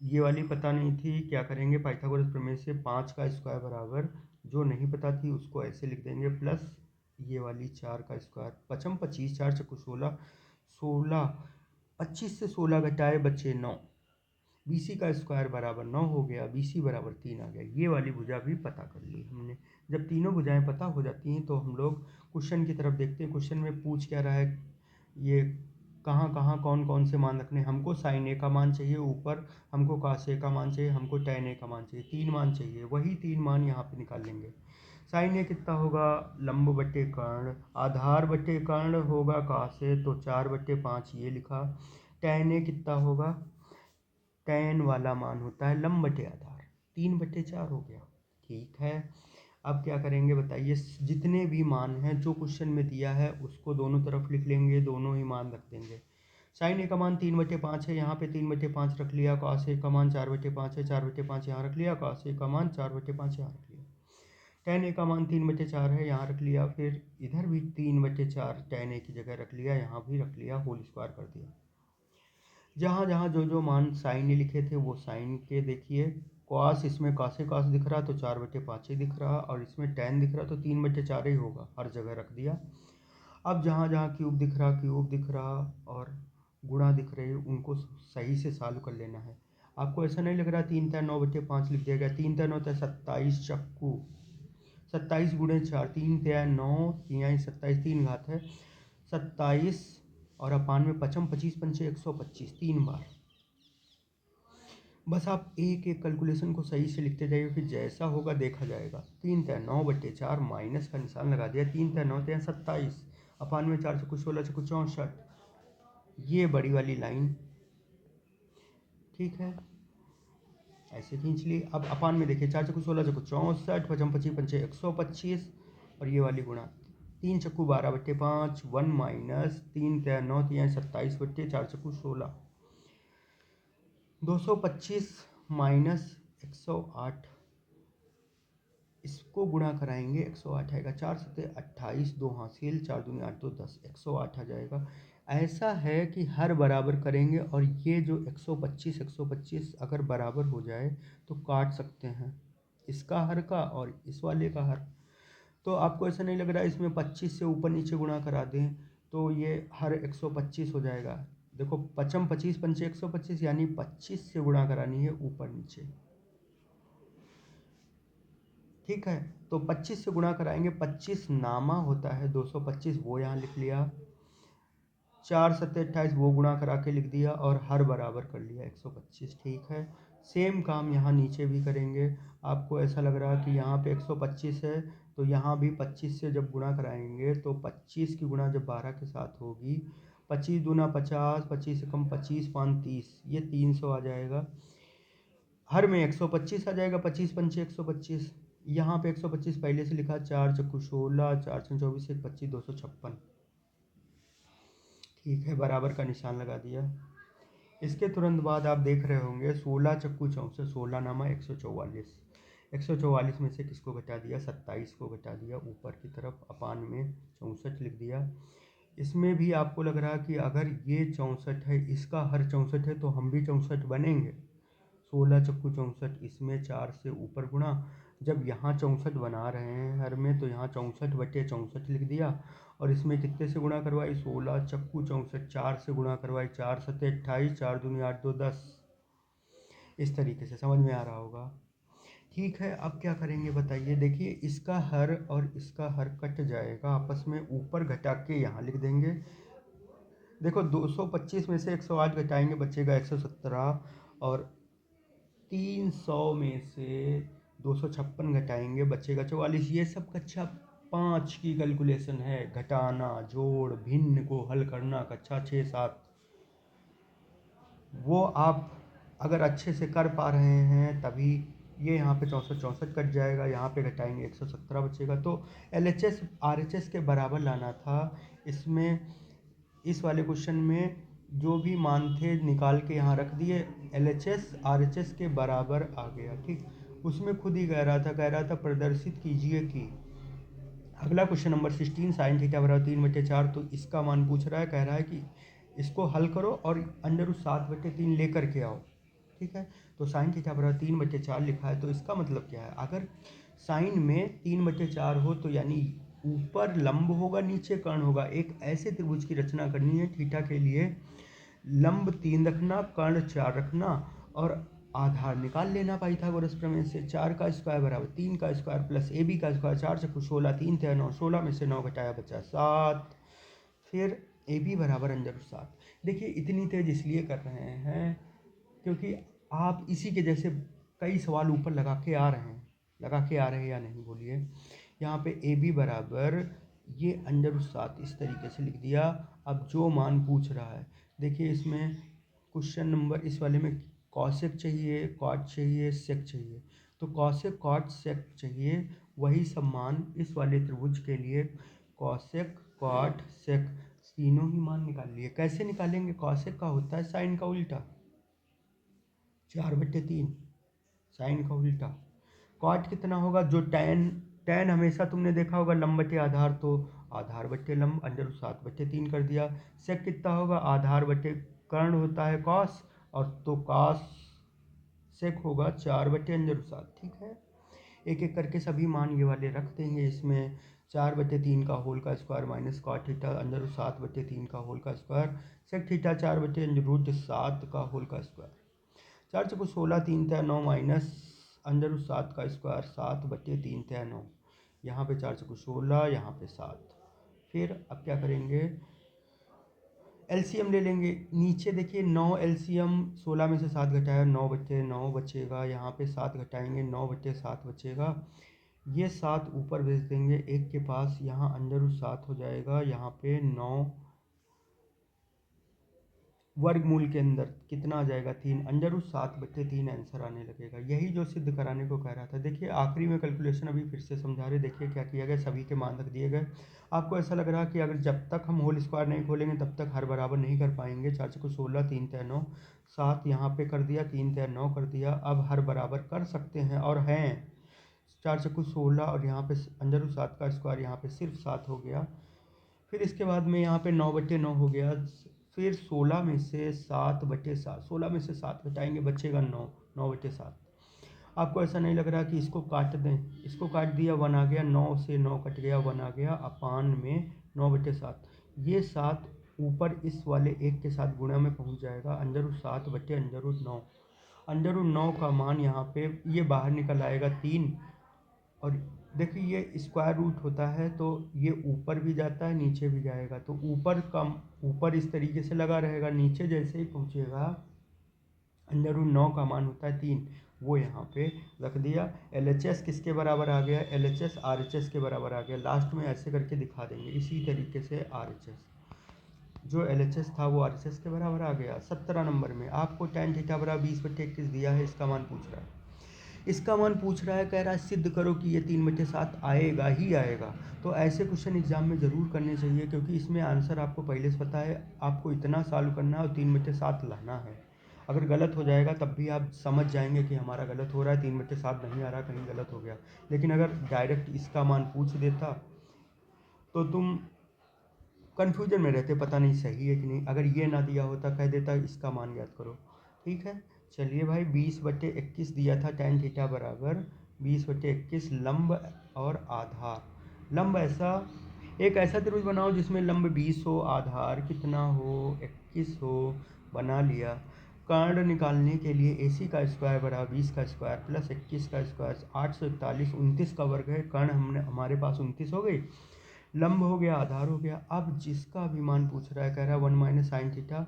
ये वाली पता नहीं थी, क्या करेंगे, पाइथागोरस प्रमेय से 5 का स्क्वायर बराबर, जो नहीं पता थी उसको ऐसे लिख देंगे, प्लस ये वाली 4 का स्क्वायर, 5 × 25, 4 × 16, 16, 25 से 16 घटाए बचे 9, BC का स्क्वायर बराबर 9 हो गया, BC बराबर 3 आ गया। ये वाली भुजा भी पता कर ली हमने। जब तीनों भुजाएं पता हो जाती हैं तो हम लोग क्वेश्चन की तरफ देखते हैं। क्वेश्चन में पूछ क्या रहा है, ये कहाँ कहाँ कौन कौन से मान रखने, हमको साइन ए का मान चाहिए ऊपर, हमको कास ए का मान चाहिए, हमको tan ए का मान चाहिए, 3 मान चाहिए, वही 3 मान यहाँ पे निकाल लेंगे। साइन ए कितना होगा, लंब बटे कर्ण, आधार बटे कर्ण होगा कास ए, तो 4/5 ये लिखा, tan ए कितना होगा, tan वाला मान होता है लंब बटे आधार, 3/4 हो गया, ठीक है। अब क्या करेंगे बताइए, जितने भी मान हैं जो क्वेश्चन में दिया है उसको दोनों तरफ लिख लेंगे, दोनों ही मान रख देंगे। साइन ए का मान 3/5 है, यहाँ पे 3/5 रख लिया, कॉस ए का मान 4/5 है, 4/5 यहाँ रख लिया, कॉस ए का मान 4/5 यहाँ रख लिया, tan ए का मान 3/4 है, यहाँ रख लिया, फिर इधर भी 3/4 tan ए की जगह रख लिया, यहाँ भी रख लिया, होल स्क्वायर कर दिया। जहाँ जहाँ जो जो मान साइन ए लिखे थे वो साइन के देखिए, कॉस, इसमें कॉस ए कॉस दिख रहा तो 4/5 ही दिख रहा, और इसमें tan दिख रहा तो 3/4 ही होगा, हर जगह रख दिया। अब जहाँ जहाँ क्यूब दिख रहा क्यूब दिख रहा, और गुणा दिख रही, उनको सही से सॉल्व कर लेना है। आपको ऐसा नहीं लग रहा 3 × 9/5 लिख दिया गया, 3 × 9 = 27 चक्कू, 27 × 4, 3 × 9, 3 × 27, 3 घात है 27, और अपान में 5 × 25 = 125, 3 बार। बस आप एक एक कैलकुलेशन को सही से लिखते जाइए, फिर जैसा होगा देखा जाएगा। 3 × 9/4 माइनस का निशान लगा दिया, 3 × 9 = 27, अपान में 4 × 16 = 64, ये बड़ी वाली लाइन ठीक है, ऐसे खींच ली। अब अपान में देखिए, 4 चक्कू 16 चक्कू 64, 55 25 पंचे 125, और ये वाली गुणा 3 चक्कू 12/5, 1 माइनस 3 3 9 3 27/4 चक्कू 16, 225 माइनस 108, इसको गुणा कराएंगे 108 आएगा, 4 सत्ते 28, 2 हासिल, 4 दूनी 8 2 10, 108 आ जाएगा। ऐसा है कि हर बराबर करेंगे और ये जो 125 अगर बराबर हो जाए तो काट सकते हैं, इसका हर का और इस वाले का हर। तो आपको ऐसा नहीं लग रहा है इसमें 25 से ऊपर नीचे गुणा करा दें तो ये हर 125 हो जाएगा। देखो, 55 25 पंचे 125, यानी 25 से गुणा करानी है ऊपर नीचे। ठीक है, तो 25 से गुणा कराएंगे, 25 नामा होता है 225, वो यहाँ लिख लिया, 4 सत्ते 28 वो गुणा करा के लिख दिया, और हर बराबर कर लिया 125। ठीक है, सेम काम यहाँ नीचे भी करेंगे। आपको ऐसा लग रहा है कि यहाँ पे 125 है, तो यहाँ भी 25 से जब गुणा कराएंगे तो 25 की गुणा जब 12 के साथ होगी, 25 दूना 50, 25 से कम 25 5 30, ये 300 आ जाएगा। हर में 125 आ जाएगा, 25 पंचे 125, यहाँ पे 125 पहले से लिखा, 4 चक्कू 16, 4 छः 24, 1 25, 256। ठीक है, बराबर का निशान लगा दिया। इसके तुरंत बाद आप देख रहे होंगे 16 चक्कू 64, 16 नामा 144, 144 में से किसको घटा दिया, 27 को घटा दिया ऊपर की तरफ, अपान में 64 लिख दिया। इसमें भी आपको लग रहा कि अगर ये 64 है, इसका हर 64 है, तो हम भी 64 बनेंगे। 16 चक्कू 64, इसमें 4 से ऊपर गुणा, जब यहाँ 64 बना रहे हैं हर में, तो यहाँ 64/64 लिख दिया, और इसमें कितने से गुणा करवाई, 16 चक्कू 64, 4 से गुणा करवाई, 4 सत्ते 28, 4 दूनी 8 2 10। इस तरीके से समझ में आ रहा होगा। ठीक है, अब क्या करेंगे बताइए। देखिए, इसका हर और इसका हर कट जाएगा आपस में, ऊपर घटा के यहाँ लिख देंगे। देखो, 225 में से 108 घटाएंगे, बचेगा 117, और 300 में से 256 घटाएंगे, बचेगा 44। ये सब कक्षा 5 की कैलकुलेशन है, घटाना, जोड़, भिन्न को हल करना कक्षा 6 7। वो आप अगर अच्छे से कर पा रहे हैं तभी। ये यहाँ पे 64 64 कट जाएगा, यहाँ पे घटाएंगे 117 बचेगा। तो LHS RHS के बराबर लाना था। इसमें इस वाले क्वेश्चन में जो भी मान थे निकाल के यहाँ रख दिए, LHS RHS के बराबर आ गया। ठीक, उसमें खुद ही कह रहा था प्रदर्शित कीजिए कि अगला क्वेश्चन नंबर 16, साइन थीटा बराबर 3/4, तो इसका मान पूछ रहा है, कह रहा है कि इसको हल करो और √7/3 लेकर के आओ। ठीक है, तो साइन थीटा बराबर 3/4 लिखा है, तो इसका मतलब क्या है, अगर साइन में 3/4 हो तो यानी ऊपर लंब होगा, नीचे कर्ण होगा। एक ऐसे त्रिभुज की रचना करनी है, थीटा के लिए लंब 3 रखना, कर्ण 4 रखना, और आधार निकाल लेना पाइथागोरस प्रमेय से। 4 का स्क्वायर बराबर 3 का स्क्वायर प्लस AB का स्क्वायर, 4 चक्कू 16, 3 3 9, 16 में से 9 घटाया बचा 7, फिर AB बराबर √7। देखिए, इतनी तेज इसलिए कर रहे हैं क्योंकि आप इसी के जैसे कई सवाल ऊपर लगा के आ रहे हैं या नहीं बोलिए। यहाँ पे AB बराबर ये √7 इस तरीके से लिख दिया। अब जो मान पूछ रहा है, देखिए इसमें क्वेश्चन नंबर इस वाले में कॉसेक चाहिए, कॉट चाहिए, सेक चाहिए। तो कॉसेक, कॉट, सेक चाहिए, वही सब मान इस वाले त्रिभुज के लिए कॉसेक, कॉट, सेक तीनों ही मान निकाल लिए। कैसे निकालेंगे, कॉसेक का होता है साइन का उल्टा, 4/3, साइन का उल्टा। कॉट कितना होगा, जो टैन, टैन हमेशा तुमने देखा होगा लंब बटे आधार, तो आधार बटे लंब, √7/3 कर दिया। सेक कितना होगा, आधार बटे कर्ण होता है कॉस, और तो कॉस सेक होगा 4/√7। ठीक है, एक एक करके सभी मान ये वाले रख देंगे इसमें। 4/3 का होल का स्क्वायर माइनस कॉट थीटा √7/3 का होल का स्क्वायर, सेक थीटा 4/√7 का होल का स्क्वायर, 4 चौको 16, 3 3 9 माइनस √7 का स्क्वायर, 7/3 3 9। यहाँ पे 4 चौको 16, यहाँ पे 7। फिर अब क्या करेंगे, LCM ले लेंगे। नीचे देखिए 9 LCM, 16 में से 7 घटाया 9/9 बचेगा, यहाँ पे 7 घटाएंगे 9/7 बचेगा। ये 7 ऊपर भेज देंगे एक के पास, यहाँ √7 हो जाएगा, यहाँ पे 9 वर्गमूल के अंदर कितना आ जाएगा 3, √7/3 आंसर आने लगेगा। यही जो सिद्ध कराने को कह रहा था। देखिए आखिरी में कैलकुलेशन अभी फिर से समझा रहे, देखिए क्या किया गया, सभी के मान रख दिए गए। आपको ऐसा लग रहा है कि अगर जब तक हम होल स्क्वायर नहीं खोलेंगे तब तक हर बराबर नहीं कर पाएंगे। 4 चौको 16, 3 तिया 9, 7 यहाँ पे कर दिया, 3 तिया 9 कर दिया। अब हर बराबर कर सकते हैं और हैं। 4 चौको 16 और यहाँ पे √7 का स्क्वायर यहाँ पे सिर्फ 7 हो गया। फिर इसके बाद में यहाँ पे 9/9 हो गया। फिर 16 में से 7/7, 16 में से 7 घटाएंगे, बचेगा 9, 9/7। आपको ऐसा नहीं लग रहा कि इसको काट दें? इसको काट दिया, 1 आ गया, 9 से 9 कट गया, 1 आ गया, अपान में 9/7। ये 7 ऊपर इस वाले 1 के साथ गुणा में पहुँच जाएगा, √7/√9। √9 का मान यहाँ पे ये बाहर निकल आएगा 3। और देखिए ये स्क्वायर रूट होता है तो ये ऊपर भी जाता है नीचे भी जाएगा, तो ऊपर इस तरीके से लगा रहेगा, नीचे जैसे ही पहुँचेगा √9 का मान होता है 3, वो यहाँ पे रख दिया। LHS किसके बराबर आ गया? LHS RHS के बराबर आ गया। लास्ट में ऐसे करके दिखा देंगे इसी तरीके से। RHS जो LHS था वो RHS के बराबर आ गया। 17 नंबर में आपको tan थीटा बराबर 20/21 दिया है, इसका मान पूछ रहा है। इसका मान पूछ रहा है, कह रहा है सिद्ध करो कि ये 3/7 आएगा ही आएगा। तो ऐसे क्वेश्चन एग्जाम में ज़रूर करने चाहिए, क्योंकि इसमें आंसर आपको पहले से पता है, आपको इतना सॉल्व करना है और 3/7 लाना है। अगर गलत हो जाएगा तब भी आप समझ जाएंगे कि हमारा गलत हो रहा है, 3/7 नहीं आ रहा, कहीं गलत हो गया। लेकिन अगर डायरेक्ट इसका मान पूछ देता तो तुम कन्फ्यूजन में रहते, पता नहीं सही है कि नहीं। अगर ये ना दिया होता, कह देता इसका मान याद करो। ठीक है, चलिए भाई 20/21 दिया था tan थीटा बराबर 20/21 लंब और आधार। लंब एक ऐसा त्रिभुज बनाओ जिसमें लंब 20 हो, आधार कितना हो, 21 हो। बना लिया। कर्ण निकालने के लिए AC का स्क्वायर बराबर 20 का स्क्वायर प्लस 21 का स्क्वायर 841, 29 का वर्ग है। कर्ण हमारे पास 29 हो गई, लंब हो गया, आधार हो गया। अब जिसका भी मान पूछ रहा है, कह रहा है 1 - sin theta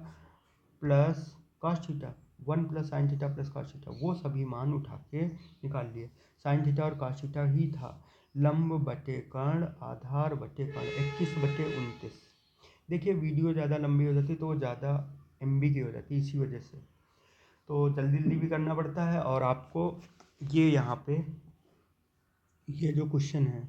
plus cos theta, 1 + sin theta plus cos theta, वो सभी मान उठा के निकाल लिए। sin थीटा और cos थीटा ही था। लंब बटे कर्ण, आधार बटे कर्ण, 21/29। देखिए वीडियो ज़्यादा लंबी हो जाती तो वो ज़्यादा MB की हो जाती, इसी वजह से तो जल्दी जल्दी भी करना पड़ता है। और आपको ये यहाँ पे ये जो क्वेश्चन है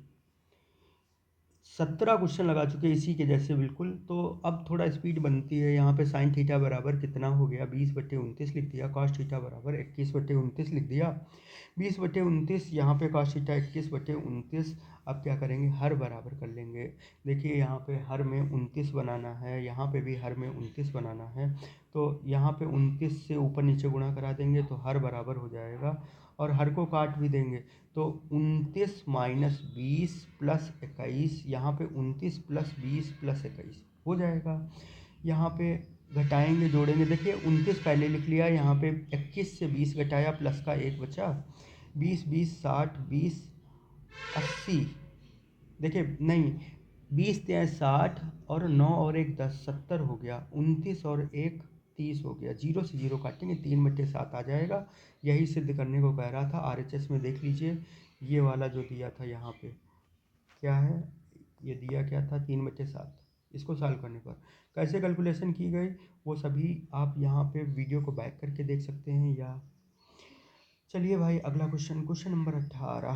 17 क्वेश्चन लगा चुके हैं इसी के जैसे बिल्कुल। तो अब थोड़ा स्पीड बनती है। यहाँ पे sin थीटा बराबर कितना हो गया, 20/29 लिख दिया। cos थीटा बराबर 21/29 लिख दिया। 20/29, यहाँ पे cos थीटा 21/29। अब क्या करेंगे, हर बराबर कर लेंगे। देखिए यहाँ पे हर में 29 बनाना है, यहाँ पे भी हर में 29 बनाना है। तो यहाँ पे 29 से ऊपर नीचे गुणा करा देंगे तो हर बराबर हो जाएगा, और हर को काट भी देंगे तो 29 - 20 + 21, यहाँ पे 29 + 20 + 21 हो जाएगा। यहाँ पे घटाएंगे जोड़ेंगे, देखिए 29 पहले लिख लिया, यहाँ पे 21 से 20 घटाया, प्लस का 1 बचा, 20 - 20 = 60, 20 = 80। देखिए नहीं, 20 तिया 60 और 9 और 1 10, 70 हो गया। 29 और 1 30 हो गया। 0 से 0 काटेंगे, 3/7 आ जाएगा। यही सिद्ध करने को कह रहा था। RHS में देख लीजिए, ये वाला जो दिया था यहाँ पे क्या है, ये दिया क्या था, 3/7। इसको सॉल्व करने पर कैसे कैलकुलेशन की गई वो सभी आप यहाँ पे वीडियो को बैक करके देख सकते हैं। या चलिए भाई अगला क्वेश्चन नंबर 18।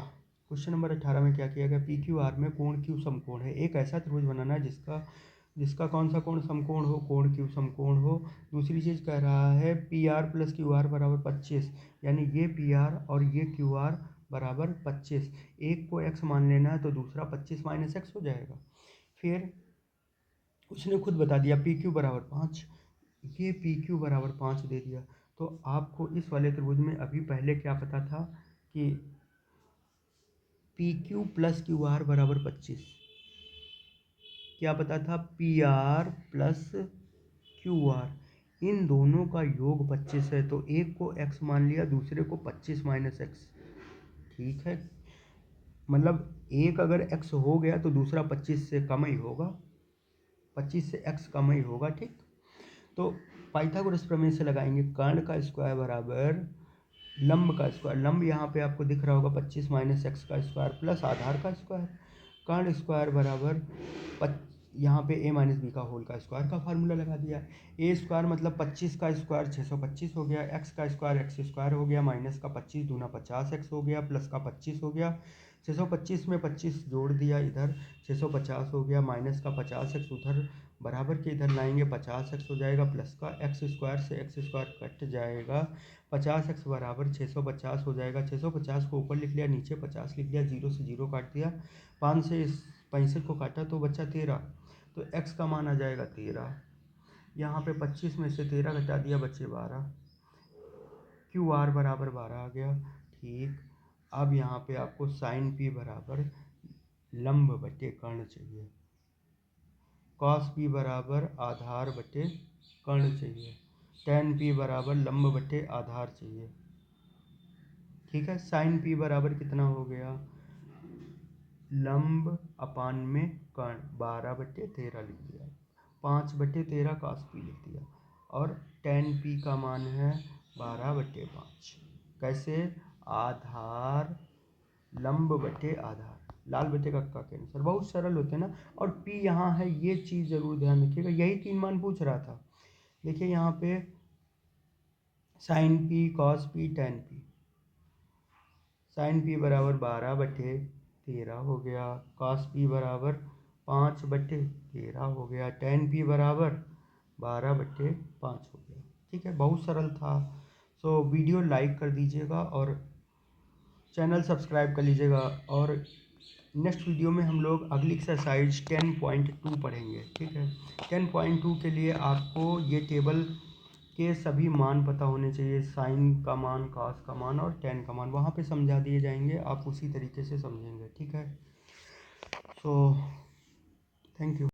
क्वेश्चन नंबर 18 में क्या किया गया, PQR में कोण Q समकोण है। एक ऐसा त्रिभुज बनाना है जिसका कौन सा कोण समकोण हो, कोण Q समकोण हो। दूसरी चीज़ कह रहा है PR + QR = 25, यानी ये PR और ये QR बराबर 25। एक को x मान लेना है तो दूसरा 25 - x हो जाएगा। फिर उसने खुद बता दिया PQ बराबर 5, ये PQ बराबर 5 दे दिया। तो आपको इस वाले त्रिभुज में अभी पहले क्या पता था कि PQ + QR = 25। क्या पता था, PR + QR, इन दोनों का योग 25 है। तो एक को x मान लिया, दूसरे को 25 - x। ठीक है, मतलब एक अगर x हो गया तो दूसरा 25 से कम ही होगा, 25 से x कम ही होगा। ठीक, तो पाइथागोरस प्रमेय से लगाएंगे, कर्ण का स्क्वायर बराबर लंब का स्क्वायर। लंब यहाँ पे आपको दिख रहा होगा 25 - x का स्क्वायर प्लस आधार का स्क्वायर। कर्ण स्क्वायर बराबर यहाँ पे a माइनस बी का होल का स्क्वायर का फार्मूला लगा दिया। ए स्क्वायर मतलब 25 का स्क्वायर 625 हो गया, एक्स का स्क्वायर एक्स स्क्वायर हो गया, माइनस का 25 दूना 50x हो गया, प्लस का 25 हो गया। 625 में 25 जोड़ दिया इधर, 650 हो गया, माइनस का 50x उधर बराबर के इधर लाएंगे, 50x हो जाएगा, प्लस का एक्स स्क्वायर से एक्स स्क्वायर कट जाएगा, 50x बराबर 650 हो जाएगा। 650 को ऊपर लिख लिया, नीचे 50 लिख लिया, जीरो से जीरो काट दिया, 5 से इस 65 को काटा तो बचा 13, तो x का मान आ जाएगा 13। यहाँ पे 25 में से 13 घटा दिया, बचे 12, क्यू आर बराबर 12 आ गया। ठीक, अब यहाँ पे आपको साइन पी बराबर लंब बटे कर्ण चाहिए, कॉस पी बराबर आधार बटे कर्ण चाहिए, टेन पी बराबर लंब बटे आधार चाहिए। ठीक है, साइन पी बराबर कितना हो गया, लंब अपान में कर्ण 12/13 लिख दिया, 5/13 कॉस पी लिख दिया, और टेन पी का मान है 12/5। कैसे, आधार लंब बटे आधार, लाल बटे कक्का के अनुसार, बहुत सरल होते हैं ना। और P यहाँ है, ये चीज़ जरूर ध्यान रखिएगा, यही 3 मान पूछ रहा था। देखिए यहाँ पे sine P cos P tan P, sine P बराबर 12/13 हो गया, कॉस पी बराबर 5/13 हो गया, टेन पी बराबर 12/5 हो गया। ठीक है, बहुत सरल था। सो वीडियो लाइक कर दीजिएगा और चैनल सब्सक्राइब कर लीजिएगा, और नेक्स्ट वीडियो में हम लोग अगली एक्सरसाइज 10.2 पढ़ेंगे। ठीक है, 10.2 के लिए आपको ये टेबल के सभी मान पता होने चाहिए, साइन का मान, कॉस का मान और टेन का मान वहाँ पे समझा दिए जाएंगे, आप उसी तरीके से समझेंगे। ठीक है, सो थैंक यू।